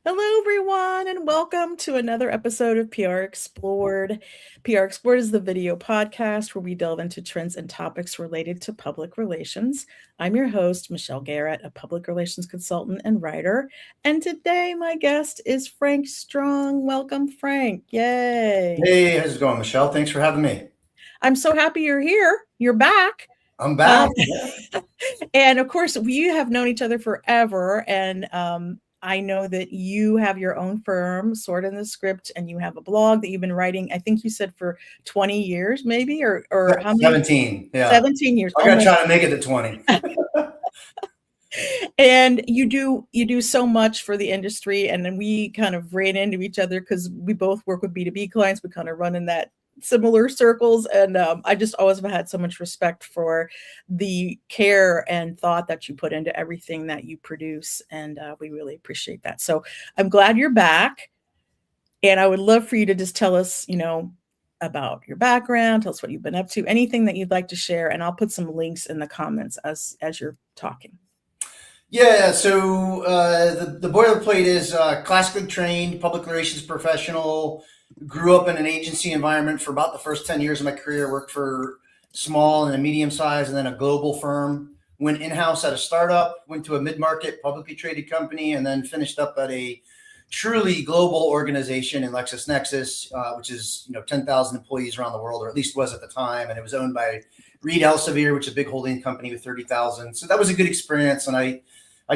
Hello, everyone, and welcome to another episode of PR Explored. PR Explored is the video podcast where we delve into trends and topics related to public relations. I'm your host, Michelle Garrett, a public relations consultant and writer. And today, my guest is Frank Strong. Welcome, Frank. Yay. Hey, how's it going, Michelle? Thanks for having me. I'm so happy you're here. You're back. I'm Um, back. Yeah. and of course, we have known each other forever. And I know that you have your own firm, Sword in the Script, and you have a blog that you've been writing, I think you said for 20 years, maybe, or how many? 17. Yeah. 17 years. I Oh gotta my. try to make it to 20. And you do so much for the industry. And then we kind of ran into each other because we both work with B2B clients. We kind of run in that similar circles, and I just always have had so much respect for the care and thought that you put into everything that you produce, and we really appreciate that. So I'm glad you're back, and I would love for you to just tell us, about your background, tell us what you've been up to, anything that you'd like to share, and I'll put some links in the comments as you're talking. Yeah, so the boilerplate is classically trained public relations professional. Grew up in an agency environment for about the first 10 years of my career. Worked for small and a medium size and then a global firm. Went in-house at a startup, went to a mid-market publicly traded company, and then finished up at a truly global organization in LexisNexis, which is 10,000 employees around the world, or at least was at the time. And it was owned by Reed Elsevier, which is a big holding company with 30,000. So that was a good experience. And I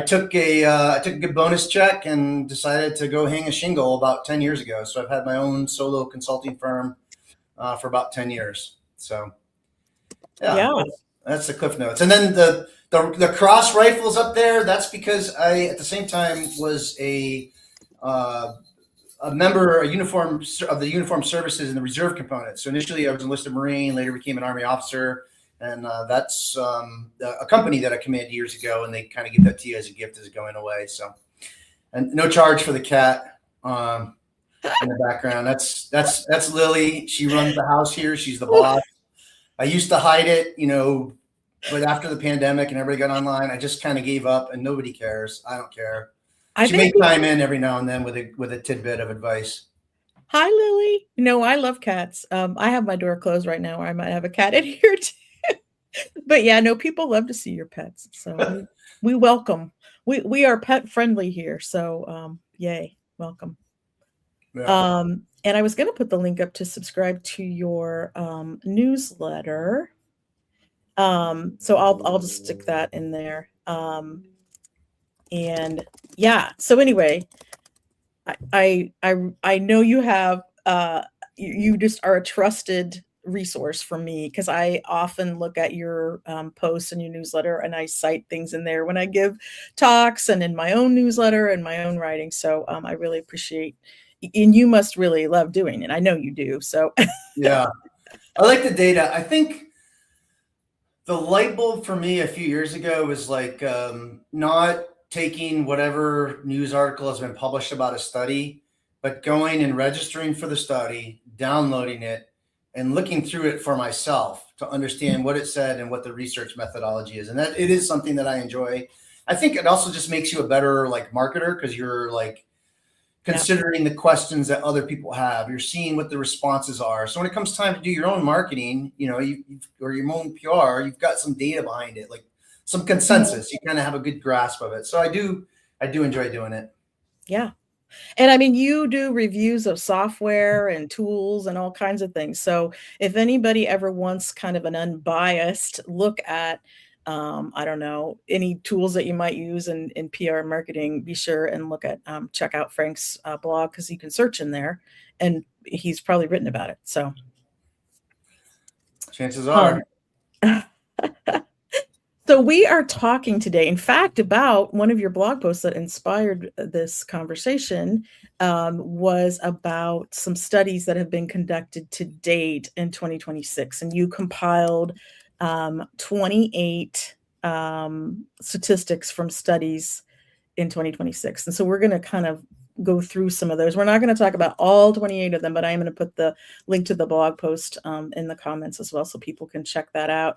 took a good bonus check and decided to go hang a shingle about 10 years ago. So I've had my own solo consulting firm for about 10 years. So yeah, Yeah. that's the cliff notes. And then the cross rifles up there. That's because I at the same time was a member, a uniform of the uniformed services and the reserve component. So initially I was enlisted Marine, later became an Army officer. And that's a company that I commanded years ago, and they kind of give that to you as a gift as going away. So, and no charge for the cat in the background. That's Lily. She runs the house here. She's the boss. I used to hide it, but after the pandemic and everybody got online, I just kind of gave up, and nobody cares. I don't care. I She think may chime in every now and then with a tidbit of advice. Hi, Lily. I love cats. I have my door closed right now, or I might have a cat in here too. But yeah, no, people love to see your pets. So we welcome. We are pet friendly here. So yay, welcome. Yeah. And I was going to put the link up to subscribe to your newsletter. So I'll just stick that in there. And yeah. So anyway, I know you have you just are a trusted resource for me because I often look at your posts and your newsletter, and I cite things in there when I give talks and in my own newsletter and my own writing. So I really appreciate, and you must really love doing it. I know you do. So Yeah. I like the data. I think the light bulb for me a few years ago was like not taking whatever news article has been published about a study, but going and registering for the study, downloading it, and looking through it for myself to understand what it said and what the research methodology is. And that it is something that I enjoy. I think it also just makes you a better like marketer because you're like yeah, considering the questions that other people have. You're seeing what the responses are. So when it comes time to do your own marketing, or your own PR, you've got some data behind it, like some consensus. You kind of have a good grasp of it. So I do enjoy doing it. yeah. And I mean, you do reviews of software and tools and all kinds of things. So if anybody ever wants kind of an unbiased look at, I don't know, any tools that you might use in PR marketing, be sure and check out Frank's blog because you can search in there, and he's probably written about it. So, Chances um, are. So we are talking today, in fact, about one of your blog posts that inspired this conversation was about some studies that have been conducted to date in 2026. And you compiled 28 statistics from studies in 2026. And so we're going to kind of go through some of those. We're not going to talk about all 28 of them, but I am going to put the link to the blog post in the comments as well so people can check that out.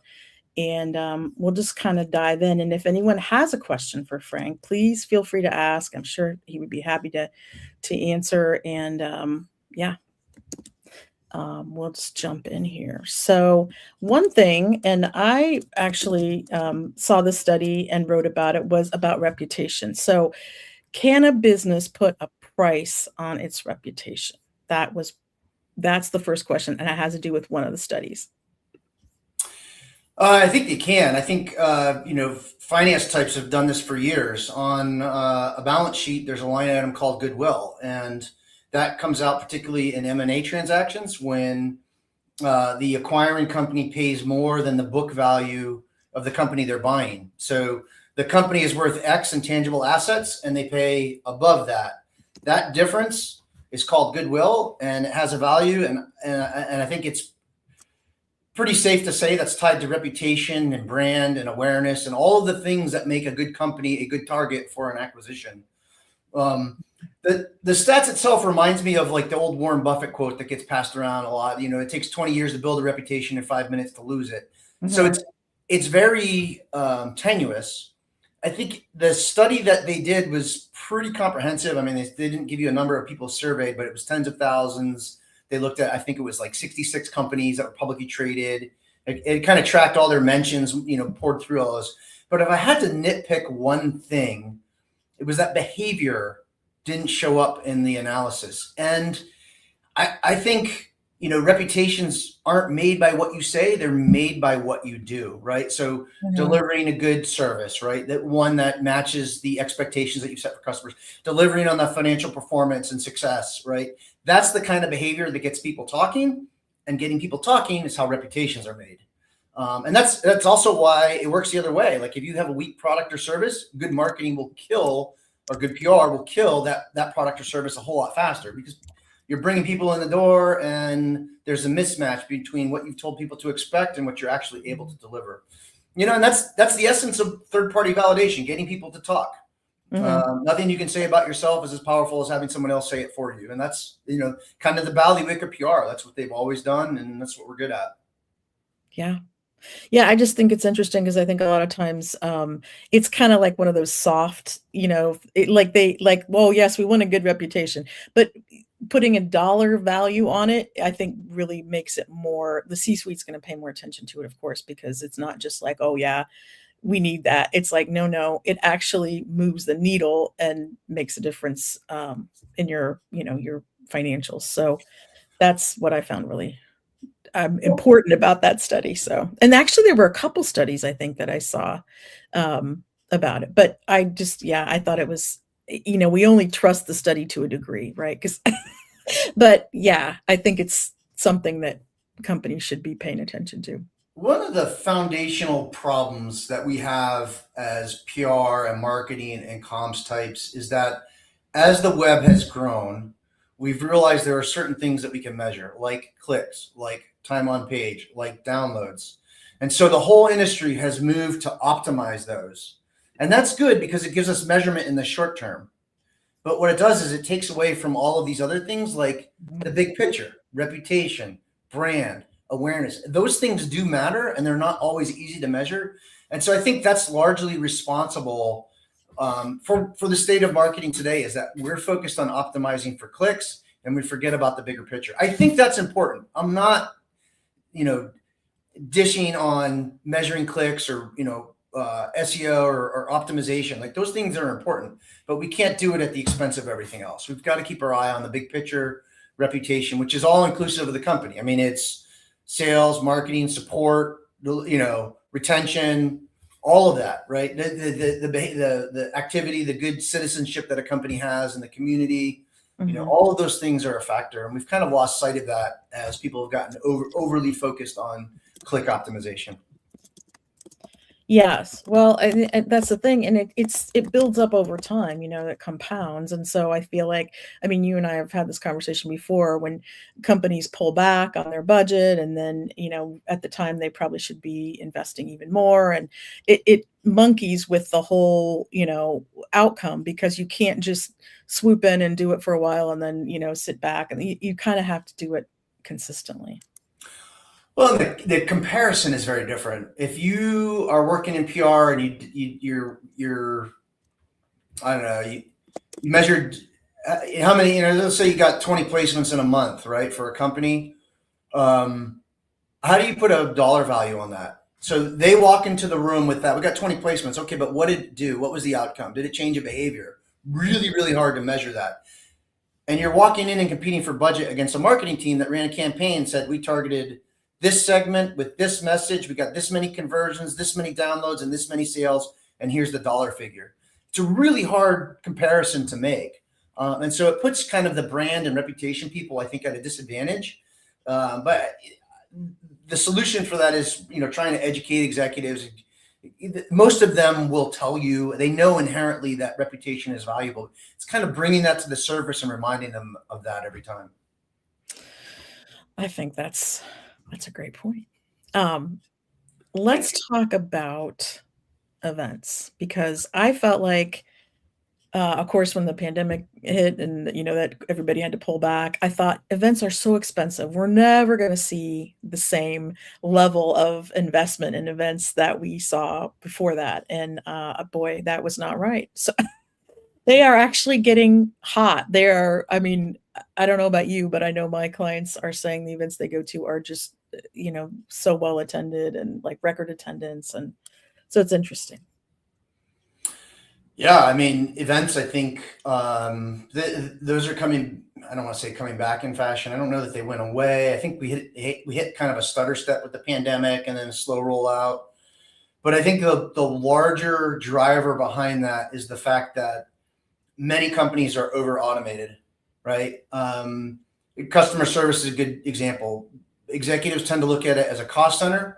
and we'll just kind of dive in. And if anyone has a question for Frank, please feel free to ask. I'm sure he would be happy to answer. And yeah, we'll just jump in here. So one thing, and I actually saw this study and wrote about it, was about reputation. So can a business put a price on its reputation? That's the first question, and it has to do with one of the studies. I think they can. I think finance types have done this for years. On a balance sheet, there's a line item called goodwill, and that comes out particularly in M&A transactions when the acquiring company pays more than the book value of the company they're buying. So the company is worth X in tangible assets, and they pay above that. That difference is called goodwill, and it has a value, and I think it's pretty safe to say that's tied to reputation and brand and awareness and all of the things that make a good company a good target for an acquisition. The stats itself reminds me of like the old Warren Buffett quote that gets passed around a lot. It takes 20 years to build a reputation and 5 minutes to lose it. Mm-hmm. So it's very tenuous. I think the study that they did was pretty comprehensive. I mean, they didn't give you a number of people surveyed, but it was tens of thousands. They looked at, I think it was like 66 companies that were publicly traded. It kind of tracked all their mentions, poured through all those. But if I had to nitpick one thing, it was that behavior didn't show up in the analysis. And I think, reputations aren't made by what you say, they're made by what you do, right? So delivering a good service, right? That one that matches the expectations that you set for customers, delivering on the financial performance and success, right? That's the kind of behavior that gets people talking, and getting people talking is how reputations are made. And that's also why it works the other way. Like if you have a weak product or service, good marketing will kill, or good PR will kill that product or service a whole lot faster, because you're bringing people in the door and there's a mismatch between what you've told people to expect and what you're actually able to deliver. And that's the essence of third-party validation, getting people to talk. Mm-hmm. Nothing you can say about yourself is as powerful as having someone else say it for you. And that's, kind of the ballywick of PR. That's what they've always done, and that's what we're good at. Yeah. Yeah, I just think it's interesting because I think a lot of times it's kind of like one of those soft, well, yes, we want a good reputation, but putting a dollar value on it, I think really makes it more, the C-suite's going to pay more attention to it, of course, because it's not just like, oh yeah, we need that. It's like, no, it actually moves the needle and makes a difference in your financials. So that's what I found really important about that study. So, and actually there were a couple studies I think that I saw about it, but I thought it was, we only trust the study to a degree, right? But yeah, I think it's something that companies should be paying attention to. One of the foundational problems that we have as PR and marketing and comms types is that as the web has grown, we've realized there are certain things that we can measure, like clicks, like time on page, like downloads. And so the whole industry has moved to optimize those. And that's good because it gives us measurement in the short term. But what it does is it takes away from all of these other things, like the big picture, reputation, brand, awareness. Those things do matter, and they're not always easy to measure. And so I think that's largely responsible for the state of marketing today, is that we're focused on optimizing for clicks and we forget about the bigger picture. I think that's important. I'm not, dishing on measuring clicks or, SEO or optimization. Like those things are important, but we can't do it at the expense of everything else. We've got to keep our eye on the big picture, reputation, which is all inclusive of the company. I mean, it's sales, marketing, support, retention, all of that, right? The activity, the good citizenship that a company has in the community, all of those things are a factor. And we've kind of lost sight of that as people have gotten overly focused on click optimization. Yes. Well, that's the thing. And it builds up over time, it compounds. And so I feel like, you and I have had this conversation before, when companies pull back on their budget and then, at the time they probably should be investing even more. And it monkeys with the whole, outcome, because you can't just swoop in and do it for a while and then, sit back, and you kind of have to do it consistently. Well, the comparison is very different. If you are working in PR and you're I don't know, you measured how many, let's say you got 20 placements in a month, right, for a company. Um, how do you put a dollar value on that? So they walk into the room with that. We got 20 placements. Okay, but what did it do? What was the outcome? Did it change a behavior? Really, really hard to measure that. And you're walking in and competing for budget against a marketing team that ran a campaign and said, we targeted this segment with this message. We got this many conversions, this many downloads, and this many sales. And here's the dollar figure. It's a really hard comparison to make. And so it puts kind of the brand and reputation people, I think, at a disadvantage. But the solution for that is, trying to educate executives. Most of them will tell you they know inherently that reputation is valuable. It's kind of bringing that to the surface and reminding them of that every time. I think that's a great point. Let's talk about events, because I felt like, of course, when the pandemic hit and that everybody had to pull back, I thought events are so expensive. We're never going to see the same level of investment in events that we saw before that. And boy, that was not right. So they are actually getting hot. They are, I mean, I don't know about you, but I know my clients are saying the events they go to are just, so well attended and like record attendance. And so it's interesting. Yeah, I mean, events, I think those are coming, I don't want to say coming back in fashion. I don't know that they went away. I think we hit kind of a stutter step with the pandemic and then a slow rollout. But I think the larger driver behind that is the fact that many companies are over automated, right? Customer service is a good example. Executives tend to look at it as a cost center.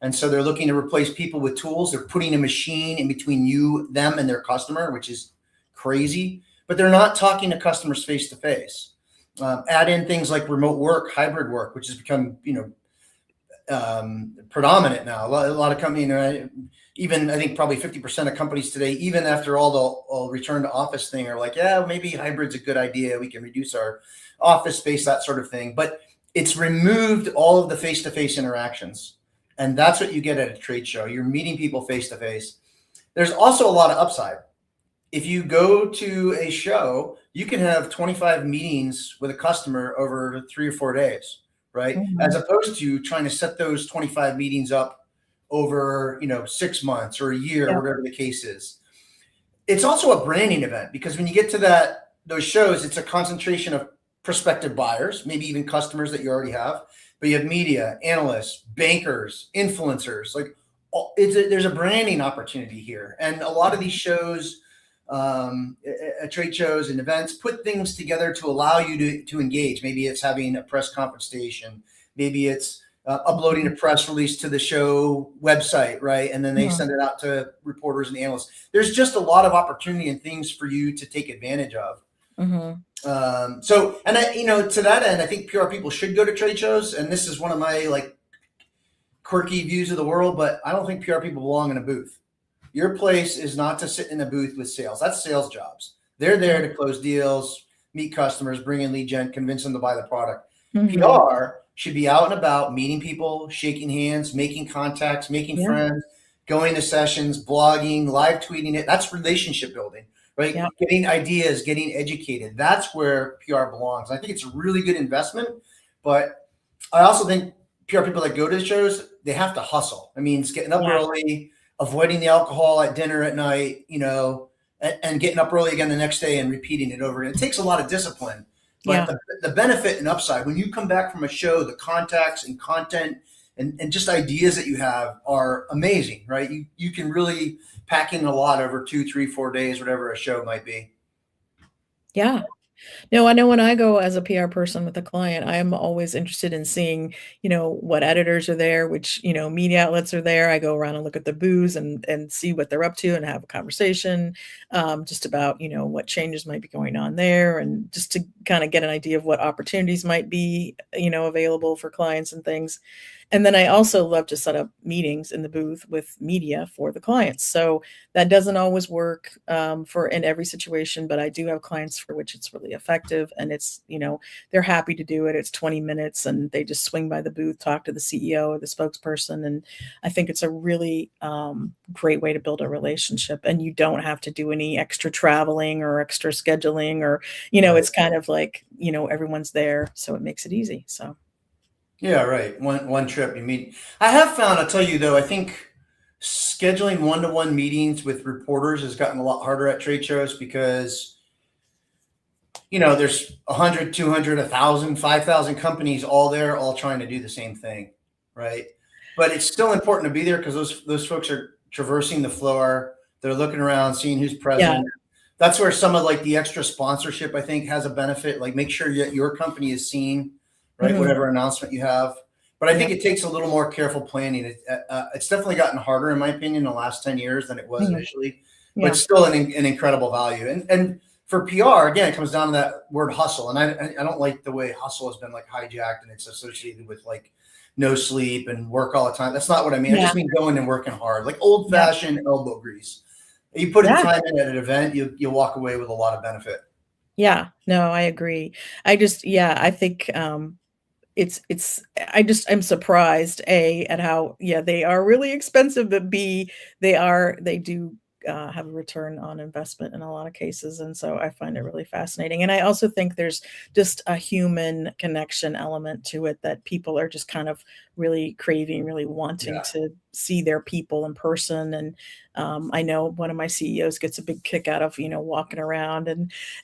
And so they're looking to replace people with tools. They're putting a machine in between them, and their customer, which is crazy. But they're not talking to customers face to face. Add in things like remote work, hybrid work, which has become, predominant now. A lot of companies, even I think probably 50% of companies today, even after all the return to office thing, are like, yeah, maybe hybrid's a good idea. We can reduce our office space, that sort of thing. But it's removed all of the face-to-face interactions. And that's what you get at a trade show. You're meeting people face to face. There's also a lot of upside. If you go to a show, you can have 25 meetings with a customer over 3 or 4 days, right? Mhm. As opposed to trying to set those 25 meetings up over, 6 months or a year, Yeah. or whatever the case is. It's also a branding event, because when you get to those shows, it's a concentration of prospective buyers, maybe even customers that you already have. But you have media, analysts, bankers, influencers. Like, there's a branding opportunity here, and a lot of these shows, trade shows and events, put things together to allow you to engage. Maybe it's having a press conference station. Maybe it's uploading a press release to the show website, right? And then they Mhm. send it out to reporters and analysts. There's just a lot of opportunity and things for you to take advantage of. Mhm. To that end, I think PR people should go to trade shows. And this is one of my quirky views of the world, but I don't think PR people belong in a booth. Your place is not to sit in a booth with sales. That's sales jobs. They're there to close deals, meet customers, bring in lead gen, convince them to buy the product. Mhm. PR should be out and about, meeting people, shaking hands, making contacts, making Yeah. friends, going to sessions, blogging, live tweeting it. That's relationship building, right? Yeah. Getting ideas, getting educated. That's where PR belongs. I think it's a really good investment, but I also think PR people that go to shows, they have to hustle. I mean, it's getting up Yeah. early, avoiding the alcohol at dinner at night, and getting up early again the next day and repeating it over. And it takes a lot of discipline. But Yeah. the benefit and upside, when you come back from a show, the contacts and content and just ideas that you have are amazing, right? You can really pack in a lot over 2, 3, 4 days, whatever a show might be. Yeah. No, I know when I go as a PR person with a client, I'm always interested in seeing, what editors are there, which, media outlets are there. I go around and look at the booths and see what they're up to and have a conversation, just about, what changes might be going on there, and just to kind of get an idea of what opportunities might be, available for clients and things. And then I also love to set up meetings in the booth with media for the clients. So that doesn't always work for in every situation, but I do have clients for which it's really effective, and it's, they're happy to do it. It's 20 minutes and they just swing by the booth, talk to the CEO or the spokesperson. And I think it's a really great way to build a relationship, and you don't have to do any extra traveling or extra scheduling, or, Right. it's kind of like, everyone's there. So it makes it easy. So. Yeah, right. One trip you meet. I have found, I'll tell you though, I think scheduling one-to-one meetings with reporters has gotten a lot harder at trade shows because there's 100, 200, 1,000, 5,000 companies all there, all trying to do the same thing, right? But it's still important to be there because those folks are traversing the floor. They're looking around, seeing who's Yeah. present. That's where some of like the extra sponsorship I think has a benefit. Like make sure your company is seen, right? Mhm. Whatever announcement you have. But I think Yep. it takes a little more careful planning. It's definitely gotten harder, in my opinion, in the last 10 years than it was Mhm. initially, but Yeah. it's still an incredible value. And for PR, again, it comes down to that word hustle. And I don't like the way hustle has been like hijacked and it's associated with like no sleep and work all the time. That's not what I mean. I Yeah. just mean going and working hard, like old Yep. fashioned elbow grease. You put the Yeah. time in at an event, you'll walk away with a lot of benefit. Yeah. No, I agree. I think, I'm surprised, A, at how, yeah, they are really expensive, but B, they do have a return on investment in a lot of cases. And so I find it really fascinating. And I also think there's just a human connection element to it that people are just kind of really craving, really wanting Yeah. to see their people in person. And I know one of my CEOs gets a big kick out of, walking around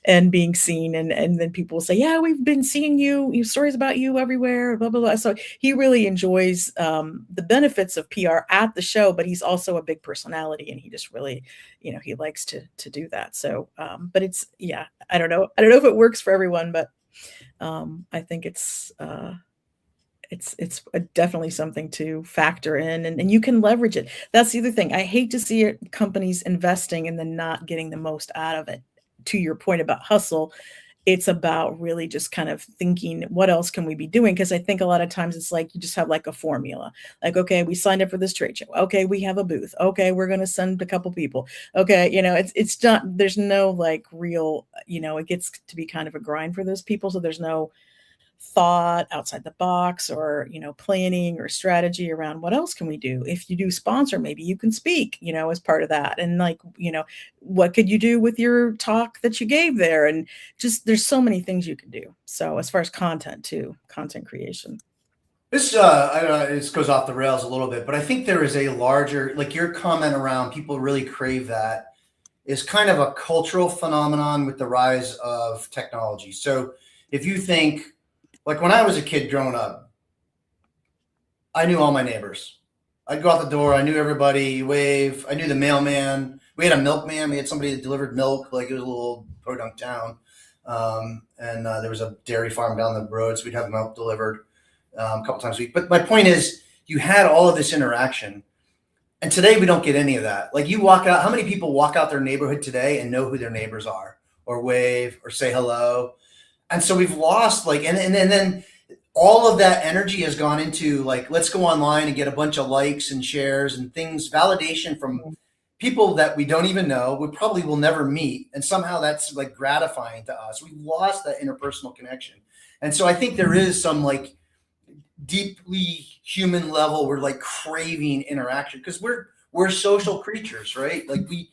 and being seen, and then people will say, yeah, we've been seeing you stories about you everywhere, blah blah blah. So he really enjoys the benefits of PR at the show, but he's also a big personality, and he just really, he likes to do that. So but it's, yeah, I don't know if it works for everyone, but I think it's definitely something to factor in, and you can leverage it. That's the other thing. I hate to see companies investing and then not getting the most out of it. To your point about hustle, it's about really just kind of thinking, what else can we be doing? Because I think a lot of times it's like you just have like a formula. Like, okay, we signed up for this trade show. Okay, we have a booth. Okay, we're going to send a couple people. Okay, it's not, there's no like real, it gets to be kind of a grind for those people. So there's no thought outside the box, or planning or strategy around what else can we do. If you do sponsor, maybe you can speak, as part of that, and like, what could you do with your talk that you gave there, and just there's so many things you can do. So as far as content too, content creation. This I don't know, this goes off the rails a little bit, but I think there is a larger, like your comment around people really crave that is kind of a cultural phenomenon with the rise of technology. So if you think like when I was a kid growing up, I knew all my neighbors. I'd go out the door. I knew everybody. Wave. I knew the mailman. We had a milkman. We had somebody that delivered milk. Like it was a little podunk town, and there was a dairy farm down the road, so we'd have milk delivered a couple times a week. But my point is, you had all of this interaction, and today we don't get any of that. Like you walk out. How many people walk out their neighborhood today and know who their neighbors are, or wave, or say hello? And so we've lost like, and then all of that energy has gone into like, let's go online and get a bunch of likes and shares and things, validation from people that we don't even know, we probably will never meet. And somehow that's like gratifying to us. We've lost that interpersonal connection. And so I think there is some like deeply human level, we're like craving interaction because we're social creatures, right? Like we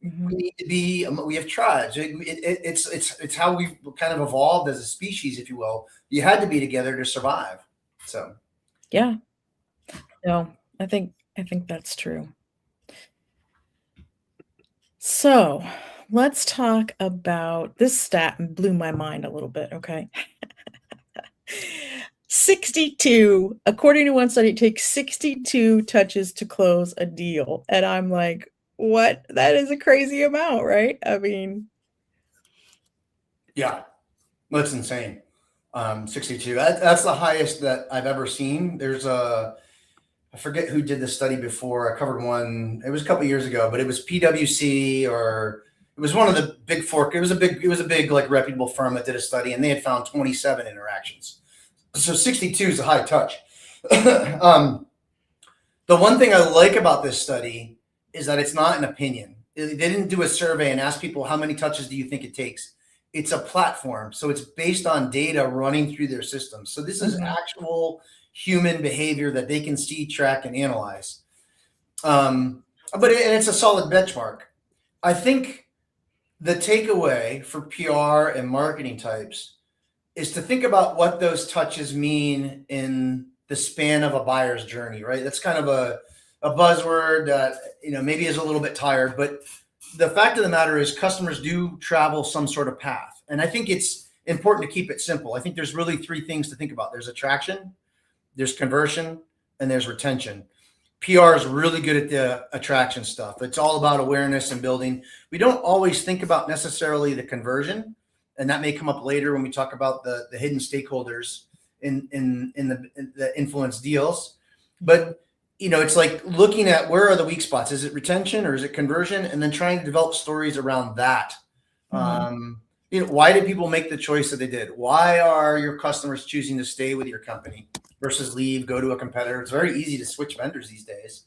Mhm. need to be, we have tribes. It's how we kind of evolved as a species, if you will. You had to be together to survive. So Yeah. No, I think that's true. So let's talk about this. Stat blew my mind a little bit. Okay. 62. According to one study, it takes 62 touches to close a deal. And I'm like, what? That is a crazy amount, right? I mean, yeah, that's insane. 62. That's the highest that I've ever seen. I forget who did this study before. I covered one. It was a couple of years ago, but it was PwC, or it was one of the big four. It was a big like reputable firm that did a study, and they had found 27 interactions. So 62 is a high touch. um, the one thing I like about this study is that it's not an opinion. They didn't do a survey and ask people how many touches do you think it takes. It's a platform, so it's based on data running through their system. So this is Mhm. actual human behavior that they can see, track, and analyze. Um, and it's a solid benchmark. I think the takeaway for PR and marketing types is to think about what those touches mean in the span of a buyer's journey, right? That's kind of a buzzword that maybe is a little bit tired, but the fact of the matter is customers do travel some sort of path. And I think it's important to keep it simple. I think there's really three things to think about. There's attraction, there's conversion, and there's retention. PR is really good at the attraction stuff. It's all about awareness and building. We don't always think about necessarily the conversion, and that may come up later when we talk about the hidden stakeholders in the influence deals. But it's like looking at where are the weak spots. Is it retention or is it conversion? And then trying to develop stories around that. Mhm. Why did people make the choice that they did? Why are your customers choosing to stay with your company versus leave, go to a competitor? It's very easy to switch vendors these days.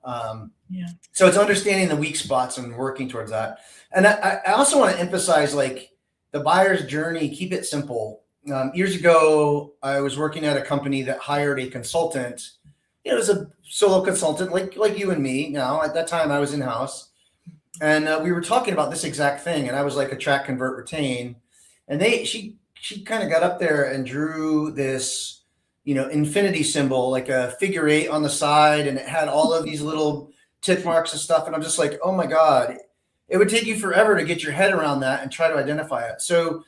Yeah. So it's understanding the weak spots and working towards that. And I also want to emphasize like the buyer's journey, keep it simple. Years ago, I was working at a company that hired a consultant. It was a solo consultant like you and me now. At that time, I was in-house. And we were talking about this exact thing. And I was like, attract, convert, retain. And she kind of got up there and drew this, infinity symbol, like a figure eight on the side. And it had all of these little tick marks and stuff. And I'm just like, oh my God, it would take you forever to get your head around that and try to identify it. So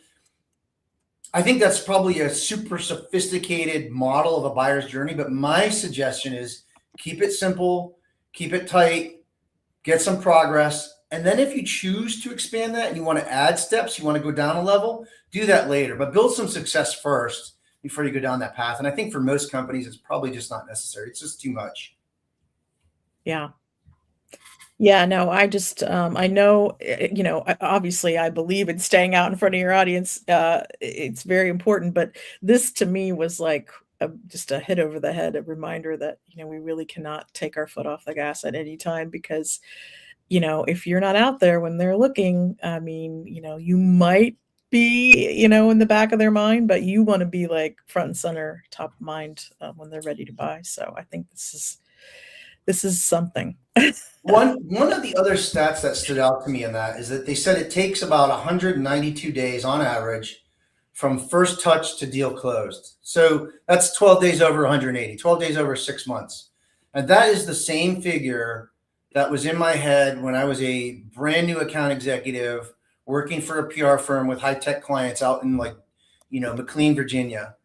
I think that's probably a super sophisticated model of a buyer's journey. But my suggestion is keep it simple, keep it tight, get some progress. And then if you choose to expand that and you want to add steps, you want to go down a level, do that later. But build some success first before you go down that path. And I think for most companies, it's probably just not necessary. It's just too much. Yeah. Yeah, no, I just, I know, obviously I believe in staying out in front of your audience. It's very important, but this to me was like just a hit over the head, a reminder that, we really cannot take our foot off the gas at any time because, if you're not out there when they're looking, I mean, you might be, in the back of their mind, but you want to be like front and center, top of mind when they're ready to buy. So I think this is something. One of the other stats that stood out to me in that is that they said it takes about 192 days on average from first touch to deal closed. So that's 12 days over 180, 12 days over 6 months. And that is the same figure that was in my head when I was a brand new account executive working for a PR firm with high tech clients out in like, McLean, Virginia.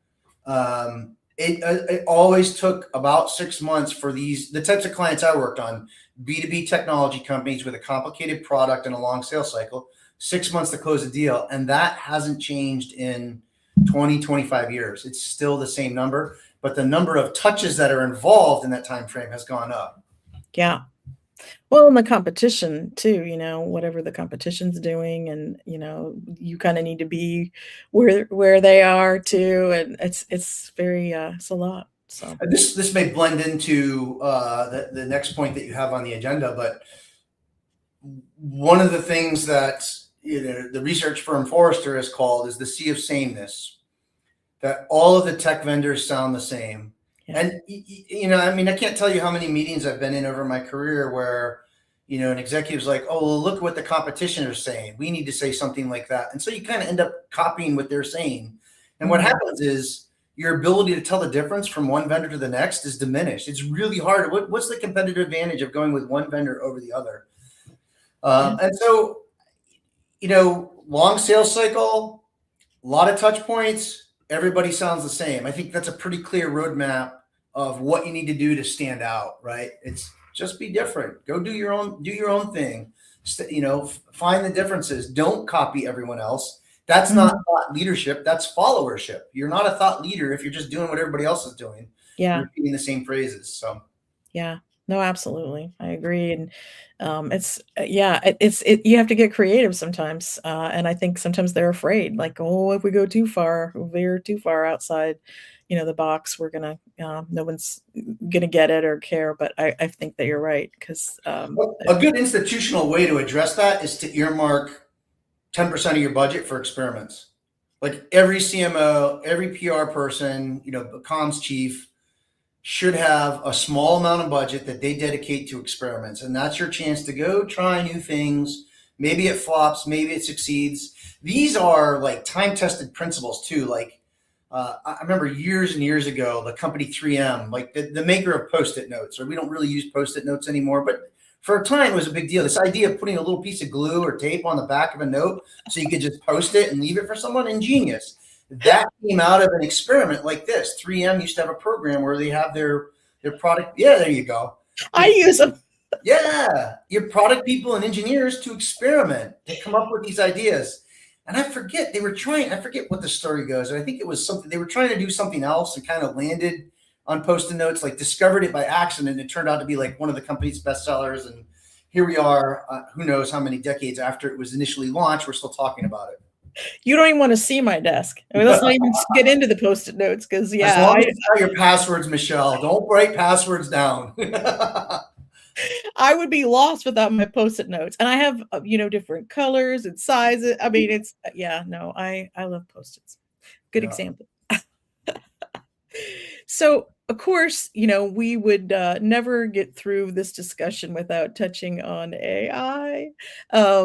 It always took about 6 months for the types of clients I worked on, B2B technology companies with a complicated product and a long sales cycle, 6 months to close a deal. And that hasn't changed in 20, 25 years. It's still the same number, but the number of touches that are involved in that time frame has gone up. Yeah. Well, and the competition too, whatever the competition's doing and, you kinda need to be where they are too, and it's very, it's a lot, so. This may blend into the next point that you have on the agenda, but one of the things that the research firm Forrester has called is the sea of sameness. That all of the tech vendors sound the same, Yeah. and I mean, I can't tell you how many meetings I've been in over my career where an executive's like, "Oh, well, look what the competition is saying. We need to say something like that," and so you kind of end up copying what they're saying. And what Mhm. happens is your ability to tell the difference from one vendor to the next is diminished. It's really hard. What's the competitive advantage of going with one vendor over the other? Yeah. And so, long sales cycle, a lot of touch points, everybody sounds the same. I think that's a pretty clear roadmap of what you need to do to stand out, right? It's just be different. Go do your own thing. Find the differences. Don't copy everyone else. That's not Mhm. thought leadership, that's followership. You're not a thought leader if you're just doing what everybody else is doing, Yeah. repeating the same phrases. So Yeah. No, absolutely. I agree, and, it's yeah, you have to get creative sometimes, and I think sometimes they're afraid, like, "Oh, if we go too far, we're too far outside," the box. We're gonna no one's gonna get it or care. But I think that you're right, because A good institutional way to address that is to earmark 10% of your budget for experiments. Like every CMO, every PR person, comms chief should have a small amount of budget that they dedicate to experiments. And that's your chance to go try new things. Maybe it flops, maybe it succeeds. These are like time-tested principles too. Like I remember years and years ago, the company 3M, like the maker of Post-it notes, or we don't really use Post-it notes anymore, but for a time it was a big deal. This idea of putting a little piece of glue or tape on the back of a note so you could just post it and leave it for someone, ingenious. That came out of an experiment like this. 3M used to have a program where they have their product. Yeah, there you go. I use them. Yeah, your product people and engineers to experiment, to come up with these ideas. And I forget I forget what the story goes. I think it was something, they were trying to do something else and kind of landed on Post-it notes, like discovered it by accident. It turned out to be like one of the company's best sellers. And here we are, who knows how many decades after it was initially launched, we're still talking about it. You don't even want to see my desk. I mean, let's not even get into the Post-it notes, because As long as you know your passwords, Michelle, don't write passwords down. I would be lost without my Post-it notes, and I have different colors and sizes. I mean, it's I love Post-its. Good example. So, of course, we would never get through this discussion without touching on AI,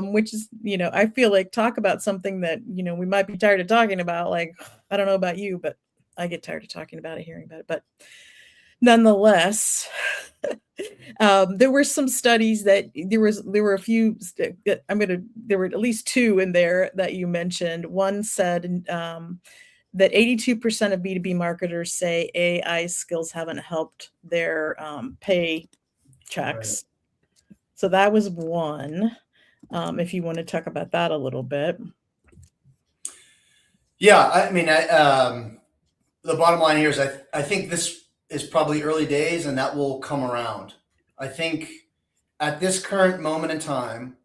which is, I feel like talk about something that, we might be tired of talking about. Like, I don't know about you, but I get tired of talking about it, hearing about it. But nonetheless, there were some studies that there were a few, there were at least two in there that you mentioned. One said, that 82% of B2B marketers say AI skills haven't helped their pay checks. Right. So that was one. If you want to talk about that a little bit. Yeah, I mean, the bottom line here is I think this is probably early days, and that will come around. I think at this current moment in time,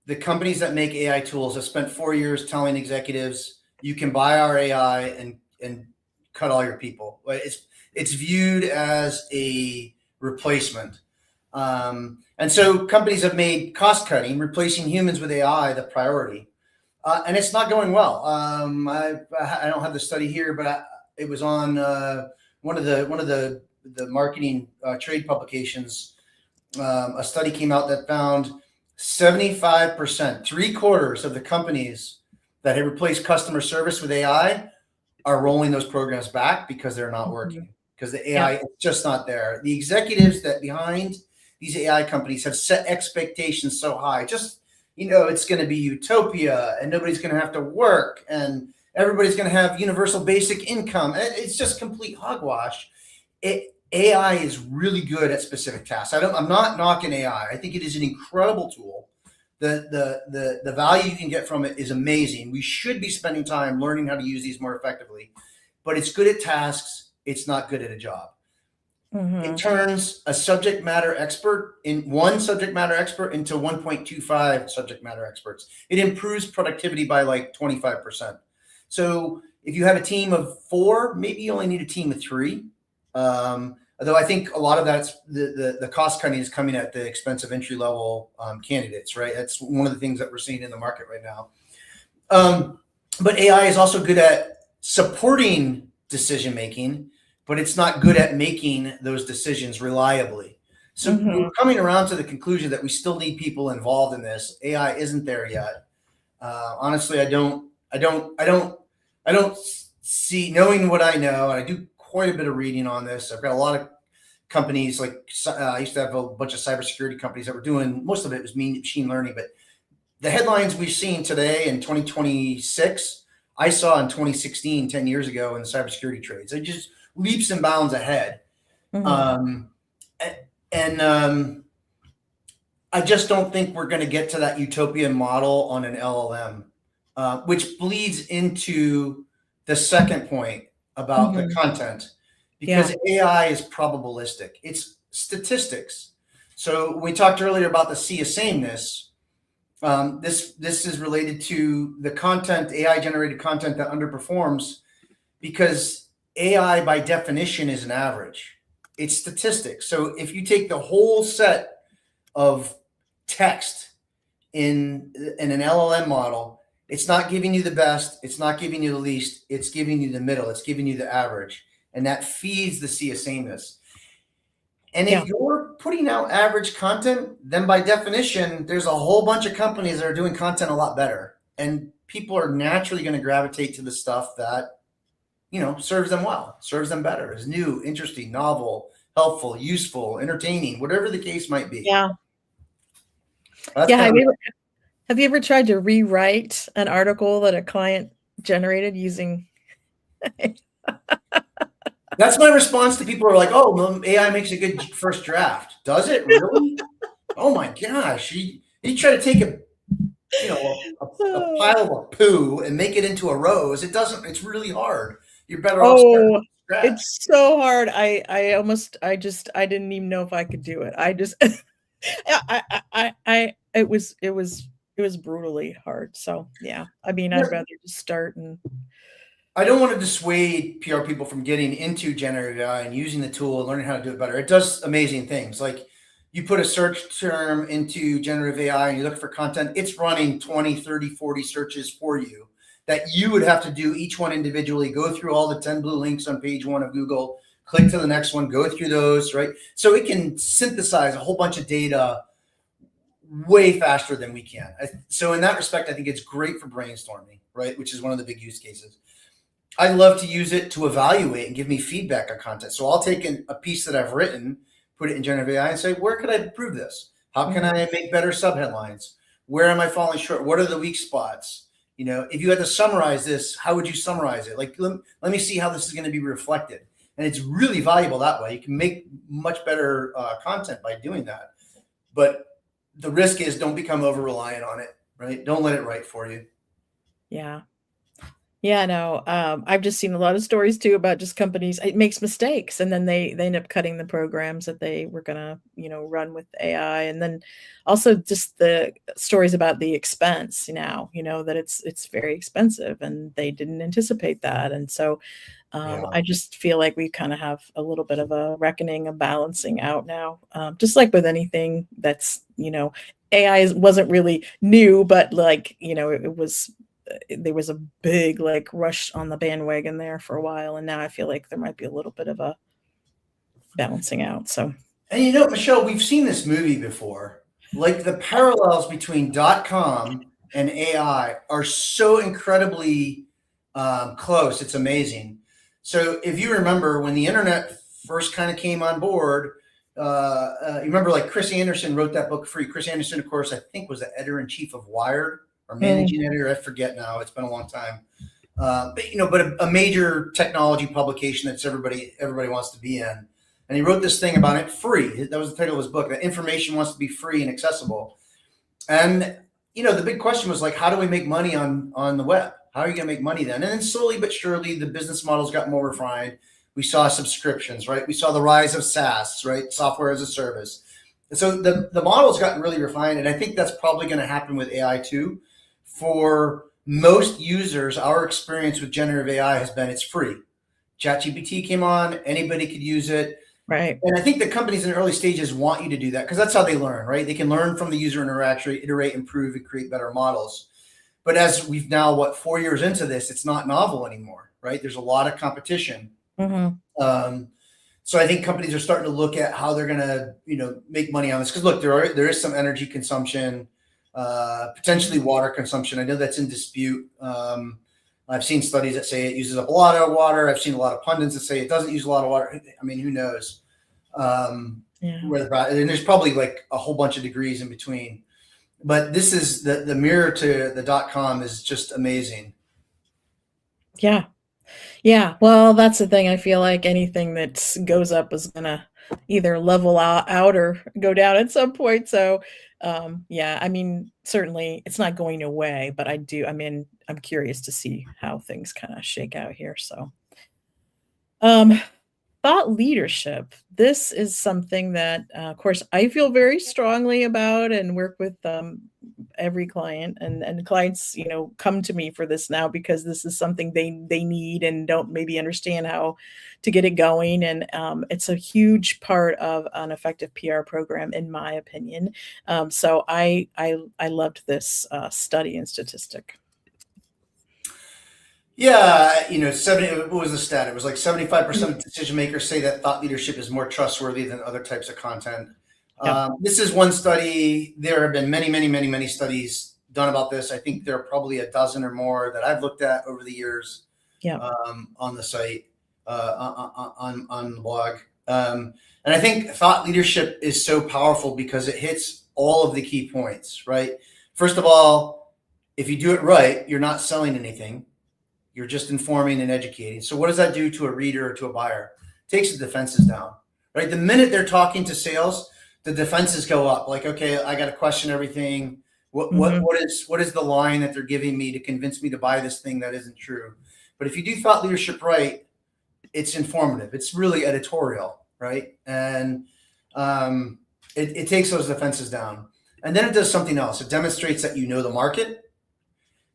the companies that make AI tools have spent 4 years telling executives, you can buy our AI and cut all your people. It's viewed as a replacement. And so companies have made cost cutting, replacing humans with AI, the priority. And it's not going well. I don't have the study here, but it was on one of the marketing trade publications. A study came out that found 75%, 3/4 of the companies that have replaced customer service with AI are rolling those programs back because they're not working, because the AI is just not there. The executives that behind these AI companies have set expectations so high. Just, it's going to be utopia and nobody's going to have to work and everybody's going to have universal basic income. It's just complete hogwash. AI is really good at specific tasks. I'm not knocking AI. I think it is an incredible tool. The value you can get from it is amazing. We should be spending time learning how to use these more effectively, but it's good at tasks. It's not good at a job. Mm-hmm. It turns a subject matter expert into 1.25 subject matter experts. It improves productivity by like 25%. So if you have a team of 4, maybe you only need a team of 3. Although I think a lot of that's the cost cutting is coming at the expense of entry level candidates, right? That's one of the things that we're seeing in the market right now. But AI is also good at supporting decision making, but it's not good at making those decisions reliably. So we're coming around to the conclusion that we still need people involved in this. AI isn't there yet. Honestly, I don't see, knowing what I know, and I do quite a bit of reading on this. I've got a lot of companies, like I used to have a bunch of cybersecurity companies that were doing, most of it was machine learning, but the headlines we've seen today in 2026, I saw in 2016, 10 years ago in the cybersecurity trades. They're just leaps and bounds ahead. I just don't think we're going to get to that utopian model on an LLM, which bleeds into the second point about the content, because AI is probabilistic. It's statistics. So we talked earlier about the sea of sameness. This is related to the content, AI generated content that underperforms, because AI by definition is an average. It's statistics. So if you take the whole set of text in an LLM model, it's not giving you the best, it's not giving you the least, it's giving you the middle, it's giving you the average. And that feeds the sea of sameness. And Yeah. if you're putting out average content, then by definition, there's a whole bunch of companies that are doing content a lot better. And people are naturally going to gravitate to the stuff that, serves them well, serves them better, is new, interesting, novel, helpful, useful, entertaining, whatever the case might be. Yeah. That's Yeah. kind of Have you ever tried to rewrite an article that a client generated using? That's my response to people who are like, "Oh, well, AI makes a good first draft." Does it really? Oh my gosh! You try to take a pile of poo and make it into a rose. It doesn't. It's really hard. You're better off starting Oh, from scratch. it's so hard. I didn't even know if I could do it. I just, it was brutally hard. So yeah, I mean, I'd rather just start and I don't want to dissuade PR people from getting into generative AI and using the tool and learning how to do it better. It does amazing things. Like you put a search term into generative AI and you look for content, it's running 20, 30, 40 searches for you that you would have to do each one individually, go through all the 10 blue links on page one of Google, click to the next one, go through those, right? So it can synthesize a whole bunch of data way faster than we can. So in that respect, I think it's great for brainstorming, right? Which is one of the big use cases. I love to use it to evaluate and give me feedback on content. So I'll take a piece that I've written, put it in generative AI and say, where could I improve this? How can I make better subheadlines? Where am I falling short? What are the weak spots? If you had to summarize this, how would you summarize it? Like, let me see how this is going to be reflected. And it's really valuable that way. You can make much better content by doing that. But the risk is don't become over reliant on it, right? Don't let it write for you. yeah. Yeah, no, I've just seen a lot of stories too about just companies. It makes mistakes, and then they end up cutting the programs that they were gonna, run with AI, and then also just the stories about the expense now, that it's very expensive, and they didn't anticipate that, and so Yeah. I just feel like we kind of have a little bit of a reckoning of balancing out now, just like with anything that's AI wasn't really new, but like it was there was a big like rush on the bandwagon there for a while, and now I feel like there might be a little bit of a balancing out. So And Michelle, we've seen this movie before. Like the parallels between .com and AI are so incredibly close. It's amazing. So if you remember when the internet first kind of came on board, you remember like Chris Anderson wrote that book free. Chris Anderson, of course, I think was the editor in chief of Wired or managing editor. I forget now. It's been a long time. But a major technology publication that everybody wants to be in. And he wrote this thing about it free. That was the title of his book. That information wants to be free and accessible. And the big question was like, how do we make money on the web? How are you going to make money then? And then slowly but surely, the business models got more refined. We saw subscriptions, right? We saw the rise of SaaS, right? Software as a service. And so the model's gotten really refined, and I think that's probably going to happen with AI too. For most users, our experience with generative AI has been it's free. ChatGPT came on, anybody could use it. right. And I think the companies in the early stages want you to do that because that's how they learn, right? They can learn from the user interaction, iterate, improve, and create better models. But as we've now, 4 years into this, it's not novel anymore, right? There's a lot of competition. So I think companies are starting to look at how they're going to, make money on this. Because look, there is some energy consumption, potentially water consumption. I know that's in dispute. I've seen studies that say it uses up a lot of water. I've seen a lot of pundits that say it doesn't use a lot of water. I mean, who knows? And there's probably like a whole bunch of degrees in between. But this is the mirror to the .com is just amazing. Yeah. Yeah. Well, that's the thing. I feel like anything that goes up is gonna either level out or go down at some point. So yeah, I mean, certainly it's not going away, but I'm curious to see how things kind of shake out here. So um thought leadership, this is something that, of course, I feel very strongly about and work with every client, and clients, come to me for this now because this is something they need and don't maybe understand how to get it going. And it's a huge part of an effective PR program, in my opinion. So I loved this study and statistic. Yeah, 70, what was the stat? It was like 75% of decision makers say that thought leadership is more trustworthy than other types of content. Yeah. This is one study. There have been many, many, many, many studies done about this. I think there are probably a dozen or more that I've looked at over the years Yeah. on the site, on the blog. And I think thought leadership is so powerful because it hits all of the key points, right? First of all, if you do it right, you're not selling anything. You're just informing and educating. So what does that do to a reader or to a buyer? It takes the defenses down, right? The minute they're talking to sales, the defenses go up. Like, okay, I got to question everything. What is the line that they're giving me to convince me to buy this thing that isn't true? But if you do thought leadership right, it's informative. It's really editorial, right? And it takes those defenses down. And then it does something else. It demonstrates that you know the market,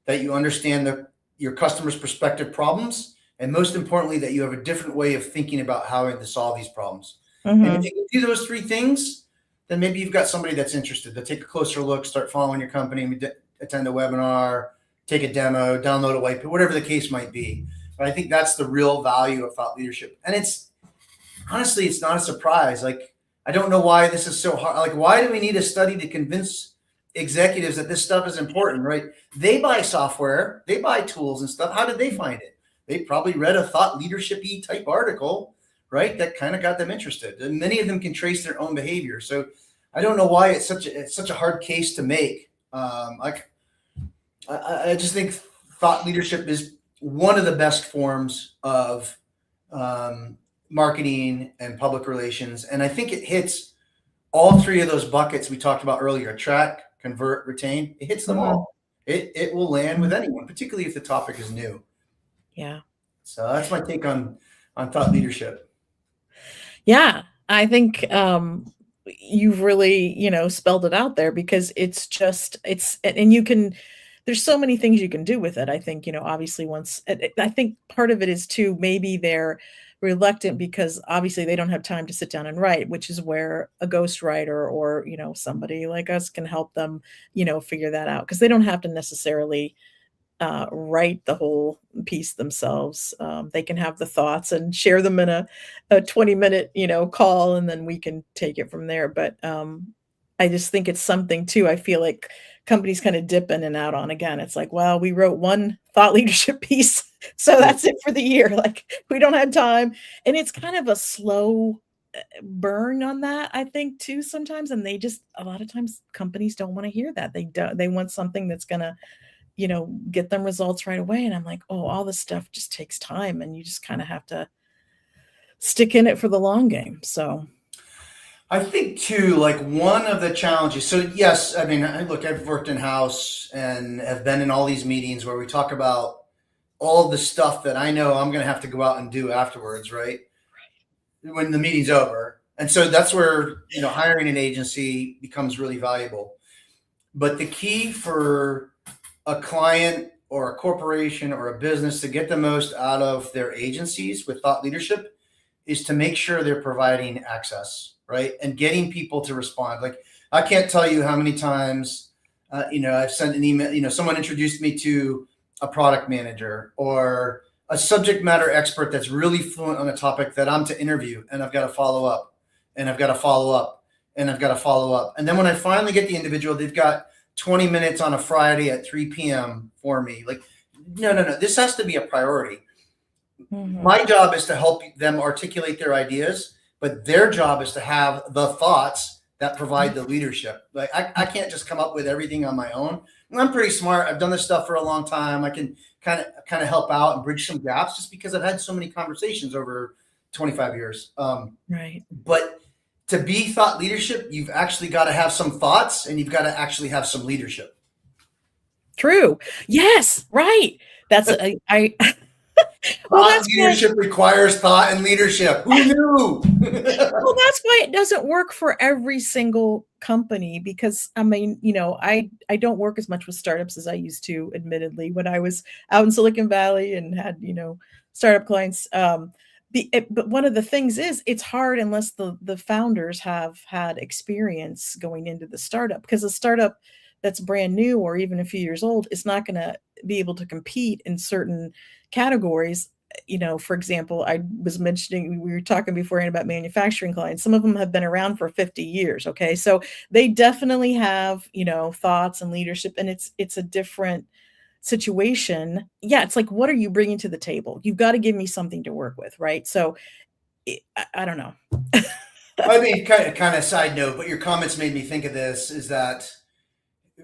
that you understand your customer's perspective problems, and most importantly, that you have a different way of thinking about how to solve these problems. And if you can do those three things, then maybe you've got somebody that's interested. They'll take a closer look, start following your company, attend a webinar, take a demo, download a white paper, whatever the case might be. But I think that's the real value of thought leadership. And it's honestly, it's not a surprise. Like, I don't know why this is so hard. Like, why do we need a study to convince executives that this stuff is important, right? They buy software, they buy tools and stuff. How did they find it? They probably read a thought leadership-y type article, right? That kind of got them interested. And many of them can trace their own behavior. So I don't know why it's such a hard case to make. I just think thought leadership is one of the best forms of marketing and public relations. And I think it hits all three of those buckets we talked about earlier: attract, convert, retain. It hits them all. It will land with anyone, particularly if the topic is new. Yeah. So that's my take on thought leadership. Yeah, I think you've really, spelled it out there, because and you can, there's so many things you can do with it. I think, obviously I think part of it is too, maybe they're reluctant because obviously they don't have time to sit down and write, which is where a ghostwriter or, somebody like us can help them, figure that out, because they don't have to necessarily write the whole piece themselves. They can have the thoughts and share them in a 20-minute, call, and then we can take it from there. But I just think it's something too. I feel like companies kind of dip in and out on. Again, it's like, well, we wrote one thought leadership piece, so that's it for the year. Like, we don't have time. And it's kind of a slow burn on that, I think, too, sometimes. And a lot of times companies don't want to hear that. They want something that's going to, get them results right away. And I'm like, oh, all this stuff just takes time, and you just kind of have to stick in it for the long game. So I think too, like, one of the challenges. So yes, I mean, look, I've worked in house and have been in all these meetings where we talk about all the stuff that I know I'm going to have to go out and do afterwards, right? When the meeting's over. And so that's where, hiring an agency becomes really valuable. But the key for a client or a corporation or a business to get the most out of their agencies with thought leadership is to make sure they're providing access, right? And getting people to respond. Like, I can't tell you how many times, I've sent an email, someone introduced me to a product manager or a subject matter expert that's really fluent on a topic that I'm to interview, and I've got to follow up, and I've got to follow up, and I've got to follow up. And then when I finally get the individual, they've got 20 minutes on a Friday at 3 p.m. for me. Like, no. This has to be a priority. Mm-hmm. My job is to help them articulate their ideas, but their job is to have the thoughts that provide the leadership. Like, I can't just come up with everything on my own. I'm pretty smart. I've done this stuff for a long time. I can kind of help out and bridge some gaps just because I've had so many conversations over 25 years. Right. But to be thought leadership, you've actually got to have some thoughts, and you've got to actually have some leadership. True. Yes. Right. That's Well, Thought that's why leadership requires thought and leadership. Who knew? Well, that's why it doesn't work for every single company because I mean, I don't work as much with startups as I used to, admittedly, when I was out in Silicon Valley and had, startup clients. But one of the things is it's hard unless the founders have had experience going into the startup because a startup that's brand new or even a few years old is not going to be able to compete in certain categories. For example, I was mentioning, we were talking beforehand about manufacturing clients. Some of them have been around for 50 years. Okay. So they definitely have, thoughts and leadership, and it's a different situation. Yeah. It's like, what are you bringing to the table? You've got to give me something to work with. Right. So I don't know. I mean, kind of side note, but your comments made me think of this. Is that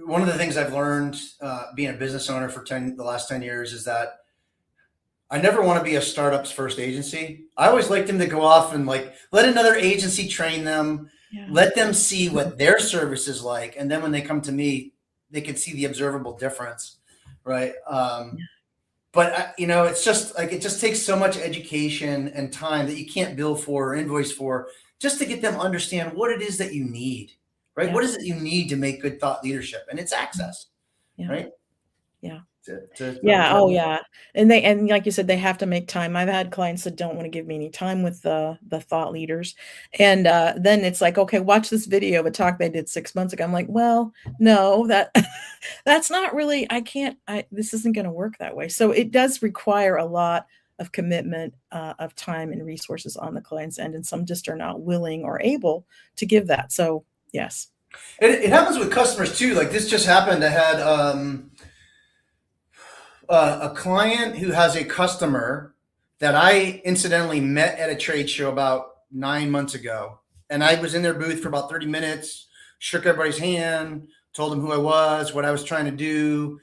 one of the things I've learned being a business owner for the last 10 years is that I never want to be a startup's first agency. I always like them to go off and like let another agency train them, Yeah. let them see what their service is like, and then when they come to me, they can see the observable difference, right? But it's just like it just takes so much education and time that you can't bill for or invoice for just to get them understand what it is that you need, right? Yeah. What is it you need to make good thought leadership, and it's access, Yeah. right? Yeah. To Yeah, oh yeah. And like you said, they have to make time. I've had clients that don't want to give me any time with the thought leaders. And then it's like, okay, watch this video of a talk they did 6 months ago. I'm like, well, no, that's not really, this isn't going to work that way. So it does require a lot of commitment of time and resources on the client's end. And some just are not willing or able to give that. So yes. it happens with customers too. Like this just happened. I had a client who has a customer that I incidentally met at a trade show about 9 months ago. And I was in their booth for about 30 minutes, shook everybody's hand, told them who I was, what I was trying to do.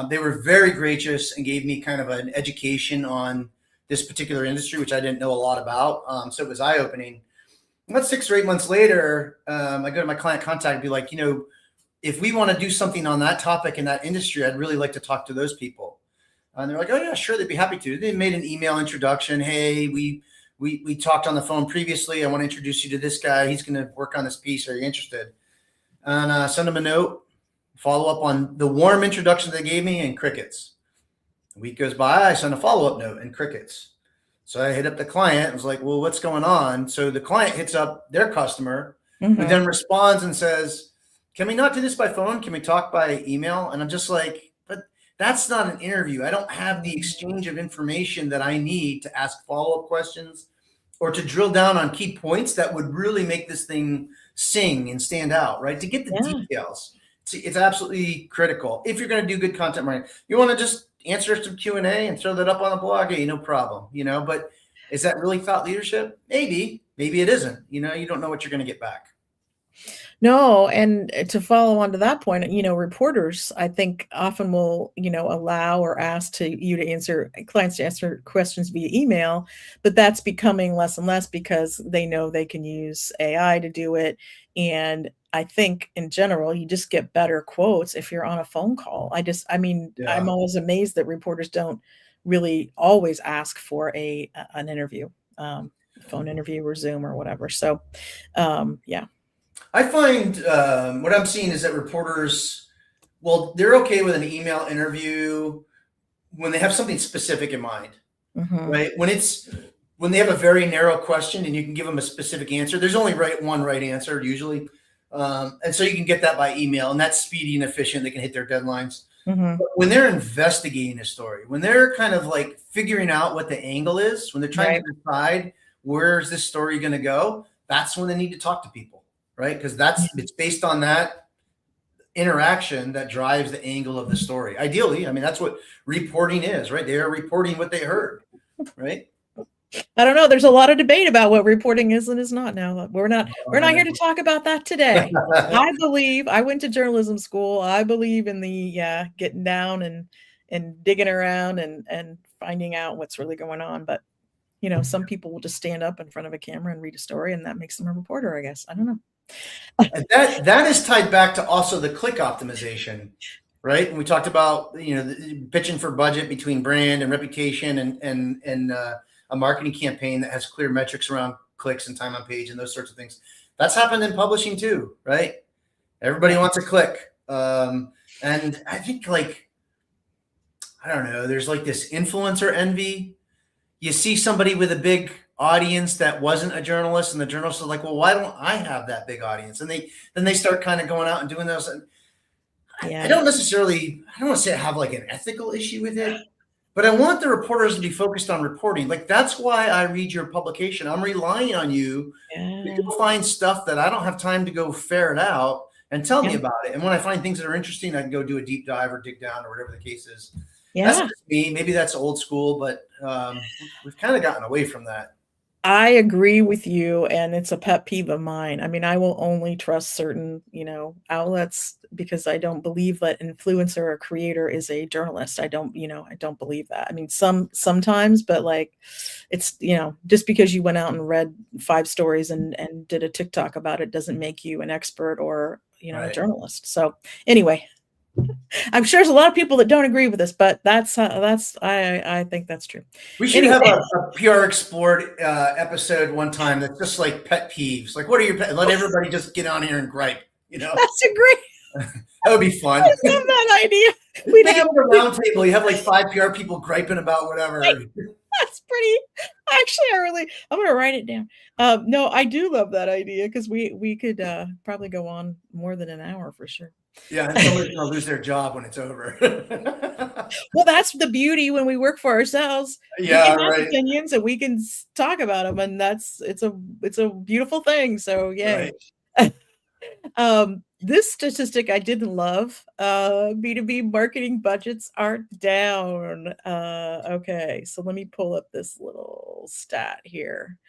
They were very gracious and gave me kind of an education on this particular industry, which I didn't know a lot about. So it was eye opening. About 6 or 8 months later, I go to my client contact and be like, if we want to do something on that topic in that industry, I'd really like to talk to those people. And they're like, oh yeah, sure, they'd be happy to. They made an email introduction. Hey, we talked on the phone previously. I want to introduce you to this guy. He's going to work on this piece. Are you interested? And send them a note, follow up on the warm introduction they gave me, and crickets. A week goes by, I send a follow-up note, and crickets. So I hit up the client and was like, well, what's going on? So the client hits up their customer, who then responds and says, can we not do this by phone? Can we talk by email? And I'm just like, but that's not an interview. I don't have the exchange of information that I need to ask follow-up questions or to drill down on key points that would really make this thing sing and stand out, right? To get the details. It's absolutely critical. If you're going to do good content marketing, you want to just answer some Q&A and throw that up on the blog. Hey, no problem, but is that really thought leadership? Maybe it isn't. You don't know what you're going to get back. No, and to follow on to that point, reporters, I think often will, allow or ask you to answer clients to answer questions via email, but that's becoming less and less because they know they can use AI to do it. And I think in general, you just get better quotes if you're on a phone call. I'm always amazed that reporters don't really always ask for an interview, phone interview or Zoom or whatever. So, yeah. I find what I'm seeing is that reporters, well, they're okay with an email interview when they have something specific in mind, right? When they have a very narrow question and you can give them a specific answer, there's only one right answer usually. And so you can get that by email, and that's speedy and efficient. They can hit their deadlines. But when they're investigating a story, when they're kind of like figuring out what the angle is, when they're trying to decide where's this story going to go, that's when they need to talk to people. Right? Because it's based on that interaction that drives the angle of the story. Ideally, I mean, that's what reporting is, right? They are reporting what they heard, right? I don't know. There's a lot of debate about what reporting is and is not now. We're not here to talk about that today. I went to journalism school. I believe in the getting down and digging around and finding out what's really going on. But some people will just stand up in front of a camera and read a story, and that makes them a reporter, I guess. I don't know. And that is tied back to also the click optimization. right? And we talked about, pitching for budget between brand and reputation and a marketing campaign that has clear metrics around clicks and time on page and those sorts of things. That's happened in publishing too, right? Everybody wants a click. And I think I don't know, there's like this influencer envy. You see somebody with a big audience that wasn't a journalist, and the journalist is like, well, why don't I have that big audience? And they start kind of going out and doing those. I don't want to say I have like an ethical issue with it, but I want the reporters to be focused on reporting. Like, that's why I read your publication. I'm relying on you to find stuff that I don't have time to go ferret out and tell me about it. And when I find things that are interesting, I can go do a deep dive or dig down or whatever the case is. That's just me. Maybe that's old school, but we've kind of gotten away from that. I agree with you, and it's a pet peeve of mine. I mean, I will only trust certain, outlets because I don't believe that influencer or creator is a journalist. I don't believe that. I mean, sometimes, but like, it's, just because you went out and read 5 stories and did a TikTok about it doesn't make you an expert or, a journalist. So anyway, I'm sure there's a lot of people that don't agree with this, but I think that's true. We should have a PR Explored episode one time that's just like pet peeves. Like, what are your pet? Let everybody just get on here and gripe. That's a great. That would be fun. I love that idea. We have a round table. You have like 5 PR people griping about whatever. That's pretty. Actually, I'm going to write it down. No, I do love that idea because we could probably go on more than an hour for sure. Yeah, and somebody's going to lose their job when it's over. Well, that's the beauty when we work for ourselves. Yeah, we can have opinions and we can talk about them, and it's a beautiful thing. So yay. Right. This statistic I didn't love. B2B marketing budgets are down. Okay, so let me pull up this little stat here.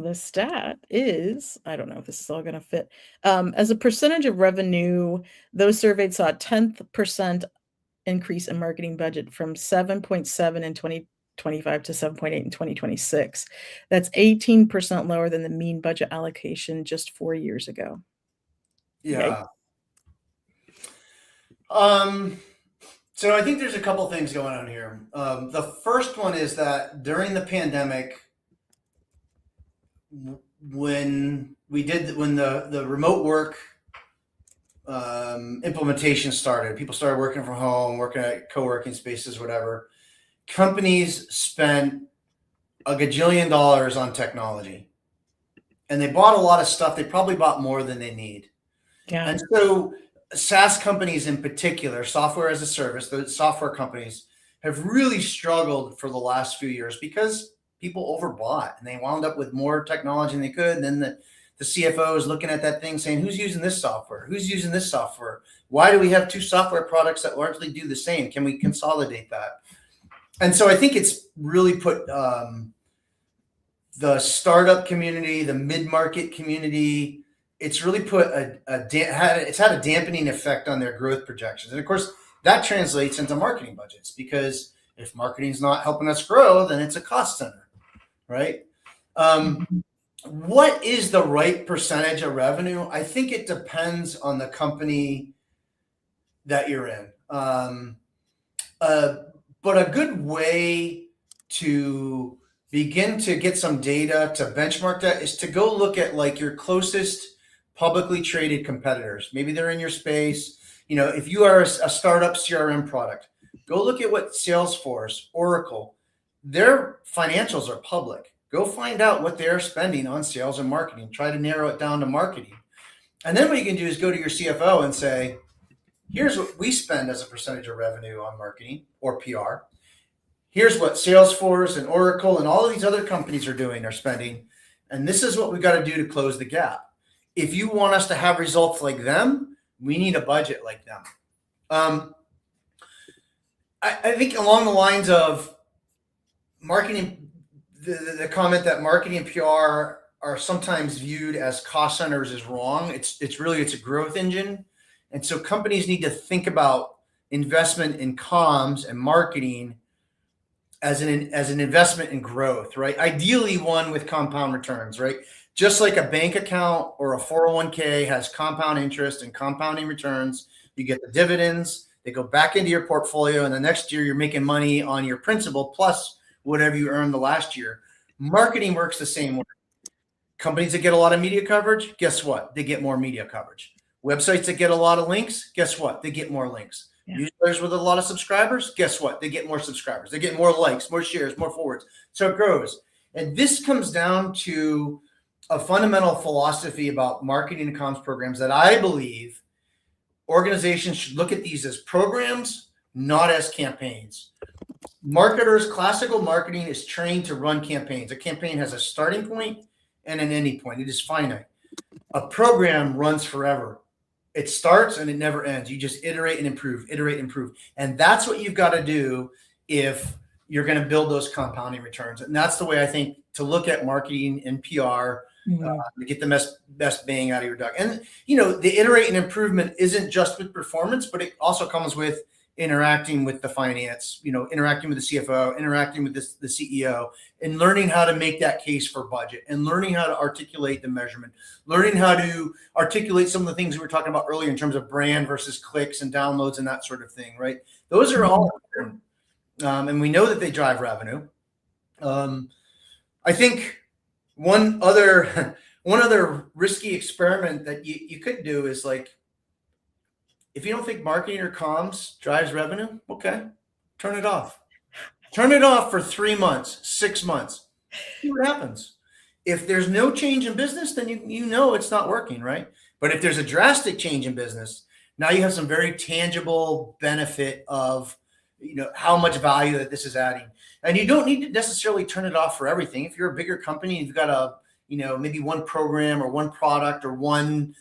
The stat is, I don't know if this is all going to fit. As a percentage of revenue, those surveyed saw a 10% increase in marketing budget from 7.7 in 2025 to 7.8 in 2026. That's 18% lower than the mean budget allocation just 4 years ago. Yeah. So I think there's a couple things going on here. The first one is that during the pandemic, when the remote work implementation started, people started working from home, working at co-working spaces, whatever. Companies spent a gajillion dollars on technology, and they bought a lot of stuff. They probably bought more than they need. Yeah. And so SaaS companies in particular, software as a service, the software companies have really struggled for the last few years because people overbought and they wound up with more technology than they could. And then the CFO is looking at that thing saying, who's using this software? Who's using this software? Why do we have 2 software products that largely do the same? Can we consolidate that? And so I think it's really put the startup community, the mid-market community, it's really put it's had a dampening effect on their growth projections. And of course, that translates into marketing budgets, because if marketing's not helping us grow, then it's a cost center, right? What is the right percentage of revenue? I think it depends on the company that you're in. But a good way to begin to get some data to benchmark that is to go look at like your closest publicly traded competitors. Maybe they're in your space. If you are a startup CRM product, go look at what Salesforce, Oracle, their financials are public. Go find out what they're spending on sales and marketing. Try to narrow it down to marketing. And then what you can do is go to your CFO and say, here's what we spend as a percentage of revenue on marketing or PR. Here's what Salesforce and Oracle and all of these other companies are spending. And this is what we've got to do to close the gap. If you want us to have results like them, we need a budget like them. I think along the lines of marketing, the comment that marketing and PR are sometimes viewed as cost centers is wrong. It's a growth engine. And so companies need to think about investment in comms and marketing as an investment in growth, right? Ideally one with compound returns, right? Just like a bank account or a 401k has compound interest and compounding returns, you get the dividends, they go back into your portfolio, and the next year you're making money on your principal plus whatever you earned the last year. Marketing works the same way. Companies that get a lot of media coverage, guess what? They get more media coverage. Websites that get a lot of links, guess what? They get more links. Yeah. Newsletters with a lot of subscribers, guess what? They get more subscribers. They get more likes, more shares, more forwards. So it grows. And this comes down to a fundamental philosophy about marketing and comms programs that I believe organizations should look at these as programs, not as campaigns. Marketers, classical marketing is trained to run campaigns. A campaign has a starting point and an ending point. It is finite. A program runs forever. It starts and it never ends. You just iterate and improve, iterate and improve. And that's what you've got to do if you're going to build those compounding returns. And that's the way I think to look at marketing and PR to get the best bang out of your duck. And, the iterate and improvement isn't just with performance, but it also comes with interacting with the finance, interacting with the CFO, interacting with the CEO, and learning how to make that case for budget, and learning how to articulate the measurement, learning how to articulate some of the things we were talking about earlier in terms of brand versus clicks and downloads and that sort of thing, right? Those are all important. And we know that they drive revenue. I think one other risky experiment that you could do is like, if you don't think marketing or comms drives revenue, okay, turn it off. Turn it off for 3 months, 6 months. See what happens. If there's no change in business, then you know it's not working, right? But if there's a drastic change in business, now you have some very tangible benefit of how much value that this is adding. And you don't need to necessarily turn it off for everything. If you're a bigger company and you've got maybe one program or one product or one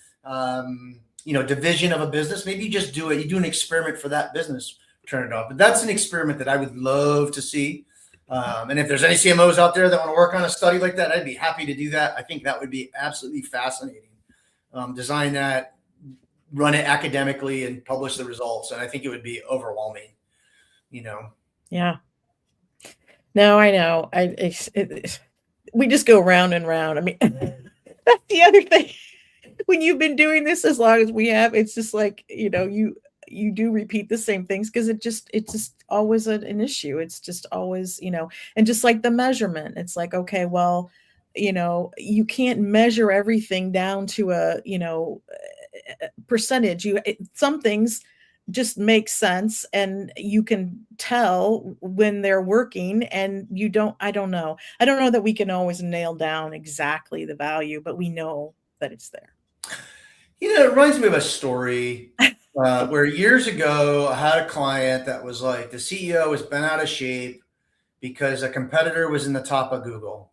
division of a business, maybe you just do it. You do an experiment for that business, turn it off. But that's an experiment that I would love to see. And if there's any CMOs out there that want to work on a study like that, I'd be happy to do that. I think that would be absolutely fascinating. Design that, run it academically, and publish the results. And I think it would be overwhelming, Yeah. No, I know. We just go round and round. I mean, that's the other thing. When you've been doing this as long as we have, it's just like, you do repeat the same things because it's just always an issue. It's just always, and just like the measurement, it's like, okay, well, you can't measure everything down to a percentage. Some things just make sense and you can tell when they're working, and I don't know that we can always nail down exactly the value, but we know that it's there. It reminds me of a story where years ago I had a client that was like, the CEO was bent out of shape because a competitor was in the top of Google.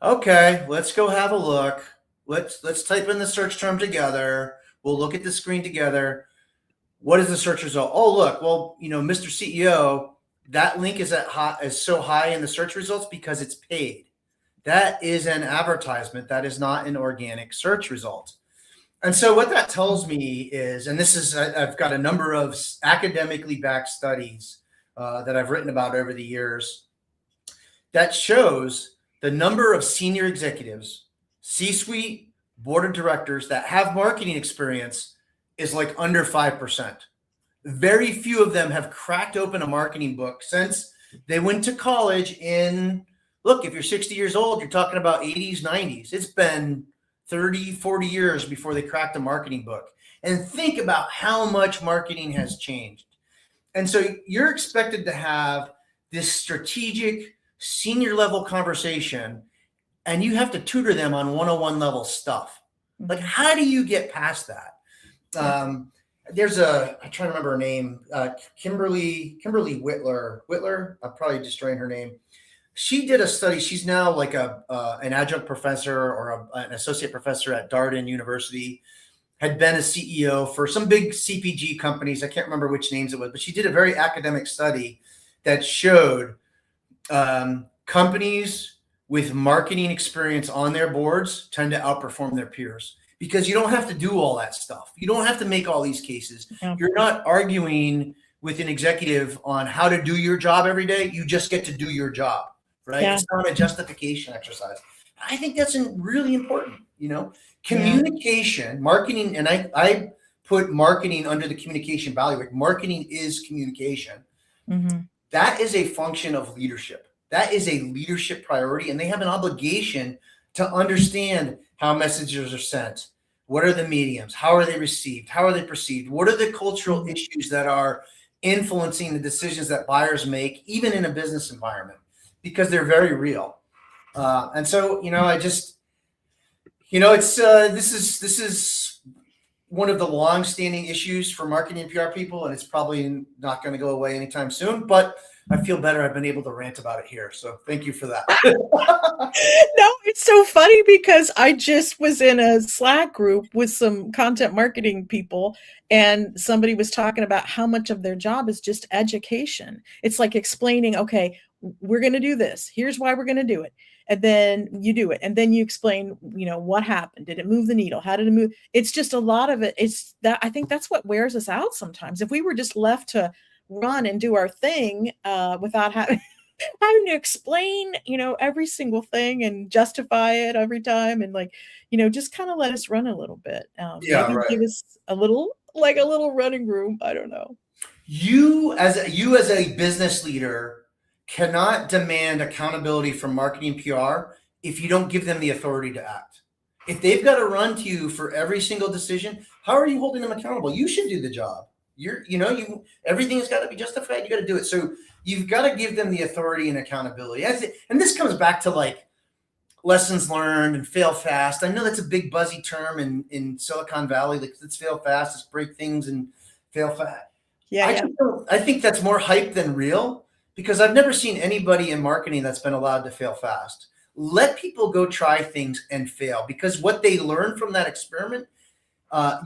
Okay, let's go have a look. Let's type in the search term together. We'll look at the screen together. What is the search result? Oh, look, well, Mr. CEO, that link is so high in the search results because it's paid. That is an advertisement. That is not an organic search result. And so what that tells me is, and I've got a number of academically backed studies that I've written about over the years that shows the number of senior executives, C-suite, board of directors that have marketing experience is like under 5%. Very few of them have cracked open a marketing book since they went to college look, if you're 60 years old, you're talking about 80s, 90s. It's been 30, 40 years before they cracked a marketing book. And think about how much marketing has changed. And so you're expected to have this strategic senior level conversation, and you have to tutor them on 101 level stuff. Like, how do you get past that? I'm trying to remember her name, Kimberly Whitler. I'm probably destroying her name. She did a study. She's now like an adjunct professor or an associate professor at Darden University, had been a CEO for some big CPG companies. I can't remember which names it was, but she did a very academic study that showed companies with marketing experience on their boards tend to outperform their peers because you don't have to do all that stuff. You don't have to make all these cases. Yeah. You're not arguing with an executive on how to do your job every day. You just get to do your job. Right? Yeah. It's not a justification exercise. I think that's really important. Yeah. Communication, marketing, and I put marketing under the communication value. Like marketing is communication. Hmm. That is a function of leadership. That is a leadership priority, and they have an obligation to understand how messages are sent. What are the mediums? How are they received? How are they perceived? What are the cultural Hmm. issues that are influencing the decisions that buyers make, even in a business environment, because they're very real. And so, I just, it's this is one of the long-standing issues for marketing and PR people, and it's probably not going to go away anytime soon. But I feel better. I've been able to rant about it here, so thank you for that. No, it's so funny because I just was in a Slack group with some content marketing people, and somebody was talking about how much of their job is just education. It's like explaining, okay, we're going to do this. Here's why we're going to do it. And then you do it. And then you explain, what happened. Did it move the needle? How did it move? It's just a lot of it. It's that I think that's what wears us out sometimes. If we were just left to run and do our thing without having to explain, every single thing and justify it every time and like, just kind of let us run a little bit. Yeah, Maybe right. give us a little running room. I don't know. You as a business leader cannot demand accountability from marketing PR if you don't give them the authority to act. If they've got to run to you for every single decision, how are you holding them accountable? You should do the job. Everything has got to be justified. You got to do it. So you've got to give them the authority and accountability. And this comes back to like lessons learned and fail fast. I know that's a big buzzy term in Silicon Valley. Like, let's fail fast, let's break things and fail fast. Yeah, yeah. I think that's more hype than real, because I've never seen anybody in marketing that's been allowed to fail fast. Let people go try things and fail, because what they learn from that experiment,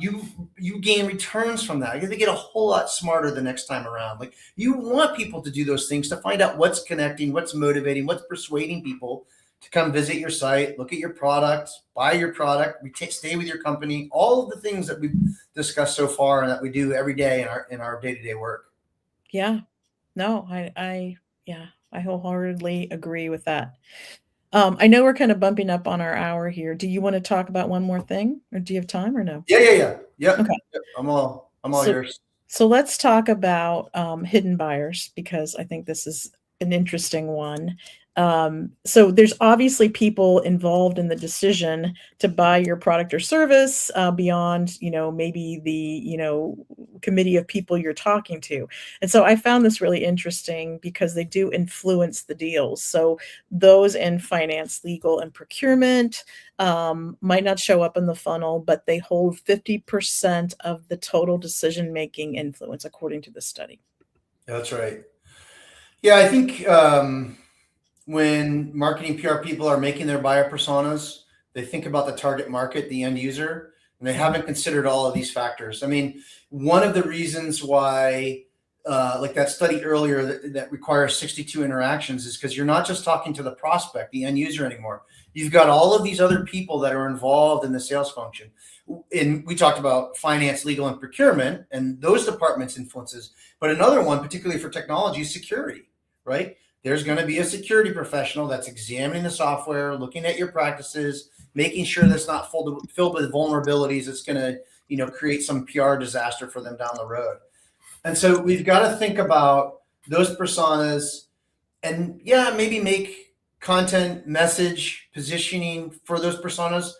you gain returns from that. They get a whole lot smarter the next time around. Like, you want people to do those things to find out what's connecting, what's motivating, what's persuading people to come visit your site, look at your product, buy your product, stay with your company. All of the things that we've discussed so far and that we do every day in our day-to-day work. Yeah. No, yeah, I wholeheartedly agree with that. I know we're kind of bumping up on our hour here. Do you want to talk about one more thing, or do you have time or no? Yeah. Yep. Okay. Yep. I'm all So yours. so let's talk about hidden buyers, because I think this is an interesting one. So there's obviously people involved in the decision to buy your product or service beyond, maybe the, committee of people you're talking to. And so I found this really interesting because they do influence the deals. So those in finance, legal, and procurement might not show up in the funnel, but they hold 50% of the total decision making influence, according to the study. That's right. Yeah, I think when marketing PR people are making their buyer personas, they think about the target market, the end user, and they Mhm. haven't considered all of these factors. I mean, one of the reasons why, like that study earlier that requires 62 interactions, is because you're not just talking to the prospect, the end user anymore. You've got all of these other people that are involved in the sales function. And we talked about finance, legal, and procurement, and those departments influences. But another one, particularly for technology, is security, right? There's going to be a security professional that's examining the software, looking at your practices, making sure that's not filled with vulnerabilities. It's going to, create some PR disaster for them down the road. And so we've got to think about those personas, and yeah, maybe make content, message, positioning for those personas.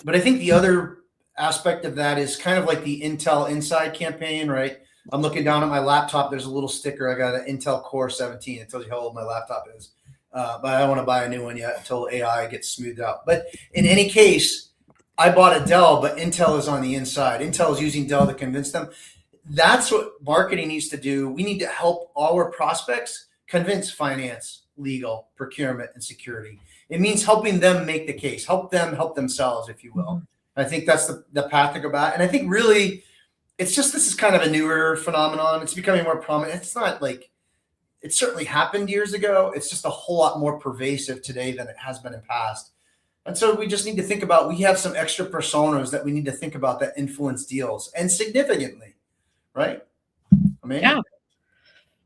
But I think the other aspect of that is kind of like the Intel Inside campaign, right? I'm looking down at my laptop. There's a little sticker. I got an Intel Core 17. It tells you how old my laptop is. But I don't want to buy a new one yet until AI gets smoothed out. But in any case, I bought a Dell, but Intel is on the inside. Intel is using Dell to convince them. That's what marketing needs to do. We need to help our prospects convince finance, legal, procurement, and security. It means helping them make the case, help them help themselves, if you will. Mhm. I think that's the path to go back. And I think really it's just, this is kind of a newer phenomenon. It's becoming more prominent. It's not like it certainly happened years ago. It's just a whole lot more pervasive today than it has been in past. And so we just need to think about, we have some extra personas that we need to think about that influence deals, and significantly, right? I mean, Yeah.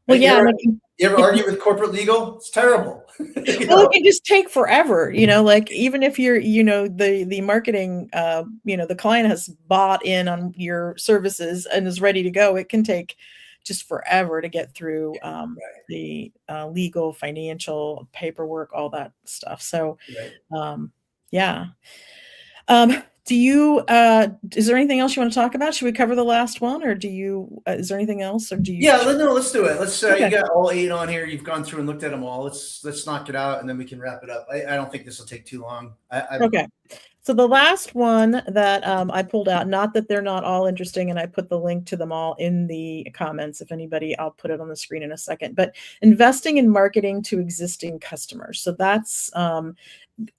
Well, yeah, and You ever argue with corporate legal? It's terrible. well, it can just take forever, like even if you're, the marketing, the client has bought in on your services and is ready to go, it can take just forever to get through Right, the legal, financial paperwork, all that stuff. So, right. yeah. Do you, is there anything else you want to talk about? Should we cover the last one, or is there anything else, or do you? Yeah, no, let's do it. Let's. You Okay. got all 8 on here. You've gone through and looked at them all. Let's knock it out, and then we can wrap it up. I don't think this will take too long. Okay. So the last one that I pulled out, not that they're not all interesting, and I put the link to them all in the comments. If anybody, I'll put it on the screen in a second. But investing in marketing to existing customers. So that's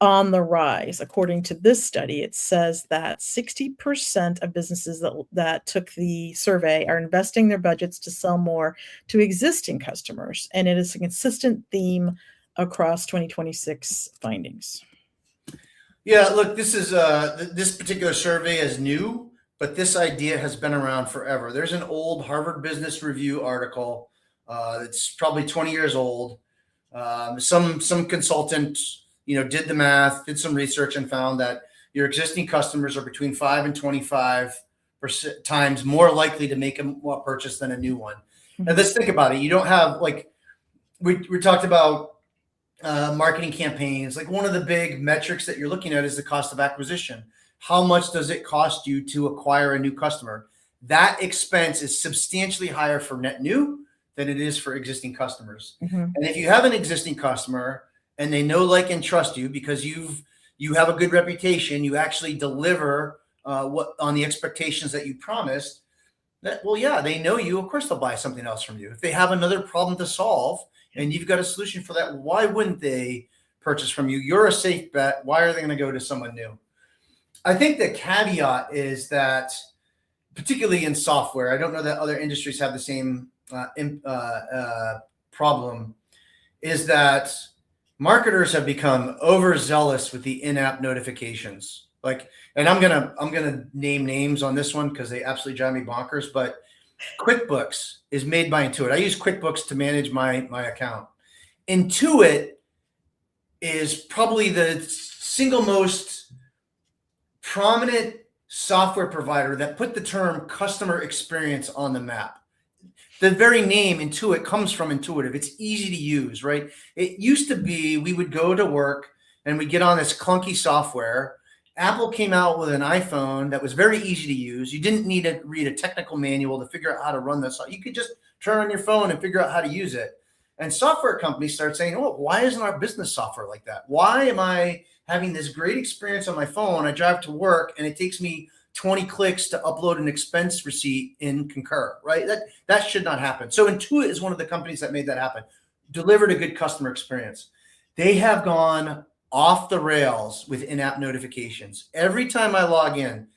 on the rise. According to this study, it says that 60% of businesses that took the survey are investing their budgets to sell more to existing customers. And it is a consistent theme across 2026 findings. Yeah, look, this particular survey is new, but this idea has been around forever. There's an old Harvard Business Review article that's probably 20 years old. Some consultant, did the math, did some research, and found that your existing customers are between 5 and 25% times more likely to make a purchase than a new one. Mm-hmm. And let's think about it. You don't have we talked about marketing campaigns. Like one of the big metrics that you're looking at is the cost of acquisition. How much does it cost you to acquire a new customer? That expense is substantially higher for net new than it is for existing customers. Mm-hmm. And if you have an existing customer and they know, like, and trust you because you have a good reputation, you actually deliver what on the expectations that you promised. They know you. Of course, they'll buy something else from you. If they have another problem to solve and you've got a solution for that, why wouldn't they purchase from you? You're a safe bet. Why are they going to go to someone new? I think the caveat is that, particularly in software, I don't know that other industries have the same problem, is that marketers have become overzealous with the in-app notifications. And I'm gonna name names on this one because they absolutely drive me bonkers. But QuickBooks is made by Intuit. I use QuickBooks to manage my account. Intuit is probably the single most prominent software provider that put the term customer experience on the map. The very name Intuit comes from intuitive. It's easy to use, right? It used to be we would go to work and we'd get on this clunky software. Apple came out with an iPhone that was very easy to use. You didn't need to read a technical manual to figure out how to run this. You could just turn on your phone and figure out how to use it. And software companies start saying, oh, why isn't our business software like that? Why am I having this great experience on my phone? I drive to work and it takes me 20 clicks to upload an expense receipt in Concur, right? That should not happen. So Intuit is one of the companies that made that happen, delivered a good customer experience. They have gone off the rails with in-app notifications. Every time I log in,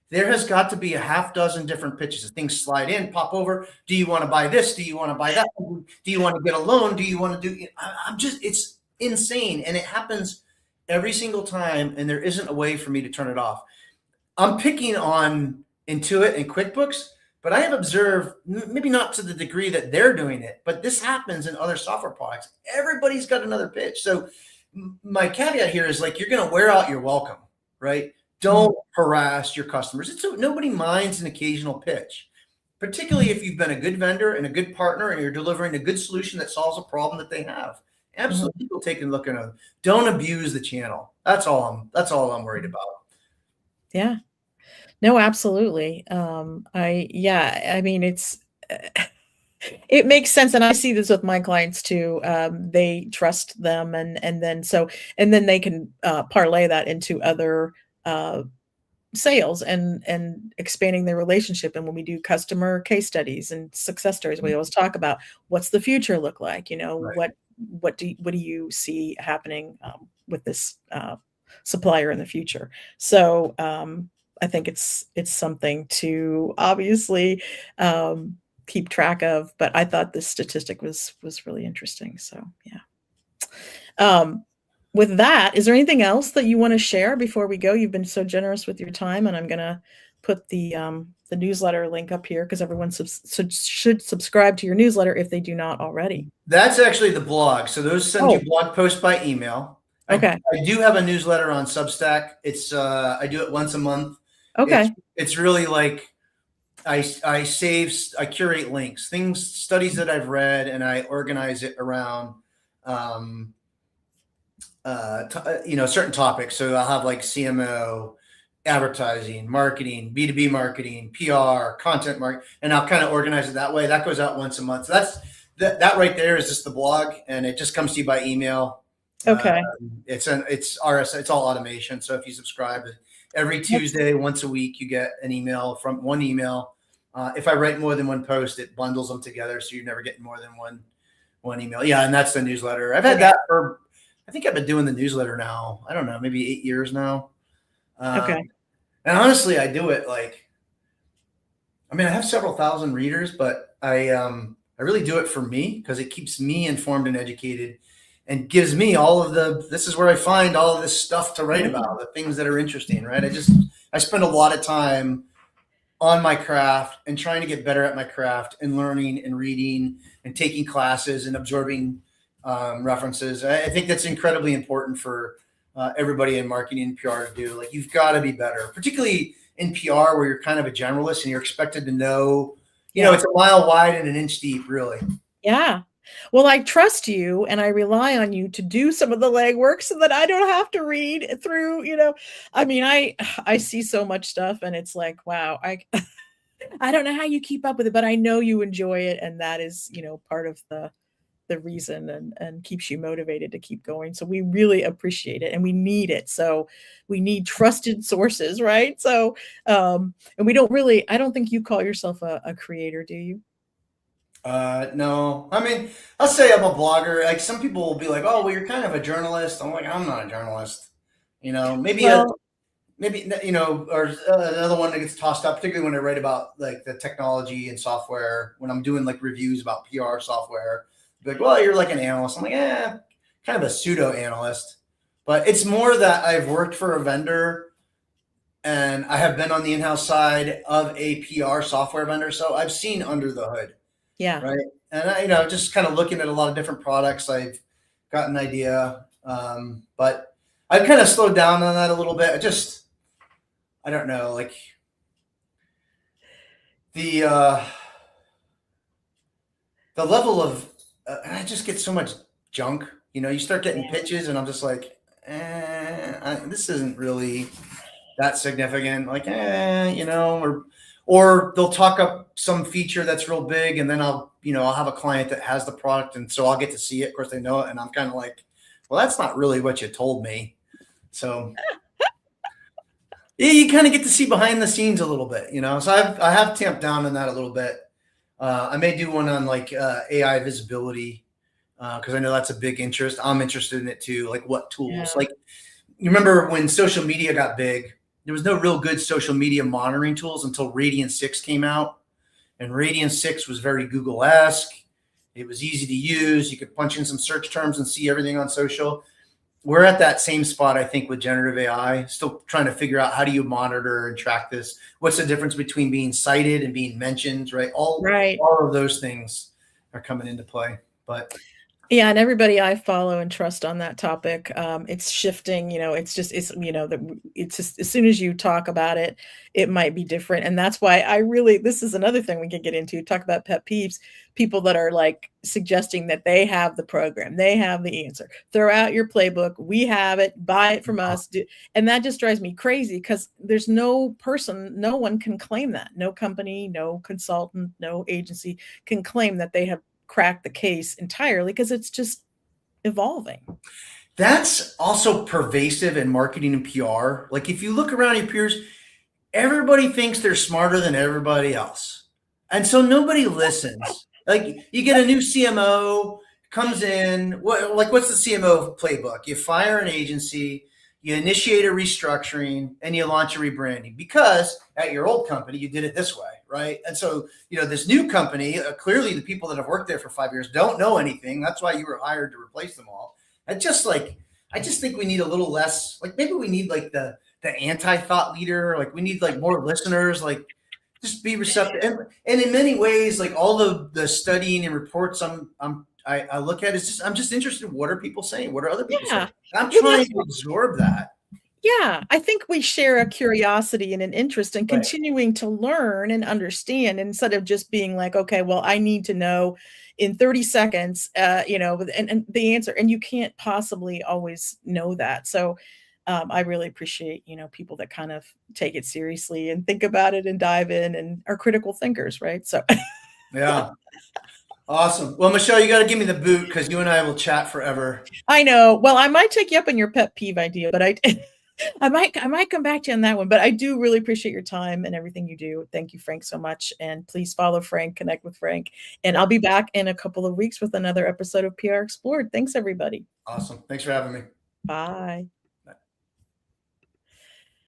there has got to be a half dozen different pitches. Things slide in, pop over. Do you want to buy this? Do you want to buy that? Do you want to get a loan? Do you want to do? It's insane. And it happens every single time. And there isn't a way for me to turn it off. I'm picking on Intuit and QuickBooks, but I have observed, maybe not to the degree that they're doing it, but this happens in other software products. Everybody's got another pitch. So my caveat here is you're going to wear out your welcome, right? Don't harass your customers. Nobody minds an occasional pitch, particularly if you've been a good vendor and a good partner and you're delivering a good solution that solves a problem that they have. Absolutely, people take a look at them. Don't abuse the channel. That's all I'm worried about. Yeah. No, absolutely. I mean, it makes sense. And I see this with my clients too. They trust them and then they can parlay that into other sales and expanding their relationship. And when we do customer case studies and success stories, we always talk about what's the future look like, Right. what do you see happening with this supplier in the future. So I think it's something to obviously keep track of, but I thought this statistic was really interesting. So yeah. With that, is there anything else that you want to share before we go? You've been so generous with your time, and I'm going to put the the newsletter link up here because everyone should subscribe to your newsletter if they do not already. That's actually the blog. So those send you blog posts by email. Okay. I do have a newsletter on Substack. It's I do it once a month. Okay. It's really like I curate links, studies that I've read, and I organize it around certain topics. So I'll have like CMO, advertising, marketing, B2B marketing, PR, content marketing, and I'll kind of organize it that way. That goes out once a month. So that right there is just the blog, and it just comes to you by email. Okay. It's RS, it's all automation. So if you subscribe every Tuesday, once a week, you get an email from one email. If I write more than one post, it bundles them together, so you're never getting more than one email. Yeah, and that's the newsletter. I've had that for, I think I've been doing the newsletter now, I don't know, maybe 8 years now. Okay. And honestly, I do it like, I mean, I have several thousand readers, but I really do it for me because it keeps me informed and educated and gives me all of this is where I find all of this stuff to write about, the things that are interesting, right? I spend a lot of time on my craft and trying to get better at my craft and learning and reading and taking classes and absorbing references. I think that's incredibly important for everybody in marketing and PR to do. Like, you've got to be better, particularly in PR where you're kind of a generalist and you're expected to know, it's a mile wide and an inch deep, really. Yeah. Well, I trust you and I rely on you to do some of the legwork so that I don't have to read through, I mean, I see so much stuff and it's like, wow, I don't know how you keep up with it, but I know you enjoy it. And that is, part of the reason and keeps you motivated to keep going. So we really appreciate it and we need it. So we need trusted sources, right? So, and I don't think you call yourself a creator, do you? No, I mean, I'll say I'm a blogger. Like, some people will be like, "Oh, well, you're kind of a journalist." I'm like, I'm not a journalist. Maybe or another one that gets tossed up, particularly when I write about like the technology and software. When I'm doing like reviews about PR software, be like, "Well, you're like an analyst." I'm like, kind of a pseudo analyst. But it's more that I've worked for a vendor, and I have been on the in-house side of a PR software vendor, so I've seen under the hood. Yeah. Right. And I, just kind of looking at a lot of different products, I've got an idea. But I've kind of slowed down on that a little bit. I don't know, like the level of, I just get so much junk, you start getting pitches and I'm just like, this isn't really that significant. Like, or they'll talk up some feature that's real big, and then I'll have a client that has the product, and so I'll get to see it. Of course, they know it, and I'm kind of like, well, that's not really what you told me. So you kind of get to see behind the scenes a little bit, So I have tamped down on that a little bit. I may do one on like AI visibility because I know that's a big interest. I'm interested in it too. Like, what tools? Yeah. Like, you remember when social media got big? There was no real good social media monitoring tools until Radian 6 came out. And Radian 6 was very Google-esque. It was easy to use. You could punch in some search terms and see everything on social. We're at that same spot, I think, with generative AI, still trying to figure out how do you monitor and track this? What's the difference between being cited and being mentioned, right? All of those things are coming into play. But yeah, and everybody I follow and trust on that topic, it's shifting. It's just as soon as you talk about it, it might be different, and that's why this is another thing we can get into. Talk about pet peeves, people that are like suggesting that they have the program, they have the answer. Throw out your playbook, we have it, buy it from us, and that just drives me crazy because there's no one can claim that. No company, no consultant, no agency can claim that they have crack the case entirely because it's just evolving. That's also pervasive in marketing and PR. Like, if you look around your peers, everybody thinks they're smarter than everybody else. And so nobody listens. Like, you get a new CMO, comes in, what's the CMO playbook? You fire an agency, you initiate a restructuring, and you launch a rebranding because at your old company, you did it this way, right? And so, this new company, clearly the people that have worked there for 5 years don't know anything. That's why you were hired to replace them all. I just think we need a little less, like, maybe we need like the anti-thought leader. Like, we need like more listeners. Like, just be receptive. And in many ways, like all the studying and reports I look at is just, I'm just interested in what are people saying? What are other people saying? Yeah. I'm Well, trying that's to absorb that. Yeah, I think we share a curiosity and an interest in Right. continuing to learn and understand instead of just being like, okay, well, I need to know in 30 seconds, and the answer, and you can't possibly always know that. So I really appreciate, people that kind of take it seriously and think about it and dive in and are critical thinkers, right? So Yeah. Awesome. Well, Michelle, you got to give me the boot because you and I will chat forever. I know. Well, I might take you up on your pet peeve idea, but I might come back to you on that one. But I do really appreciate your time and everything you do. Thank you, Frank, so much. And please follow Frank, connect with Frank. And I'll be back in a couple of weeks with another episode of PR Explored. Thanks, everybody. Awesome. Thanks for having me. Bye.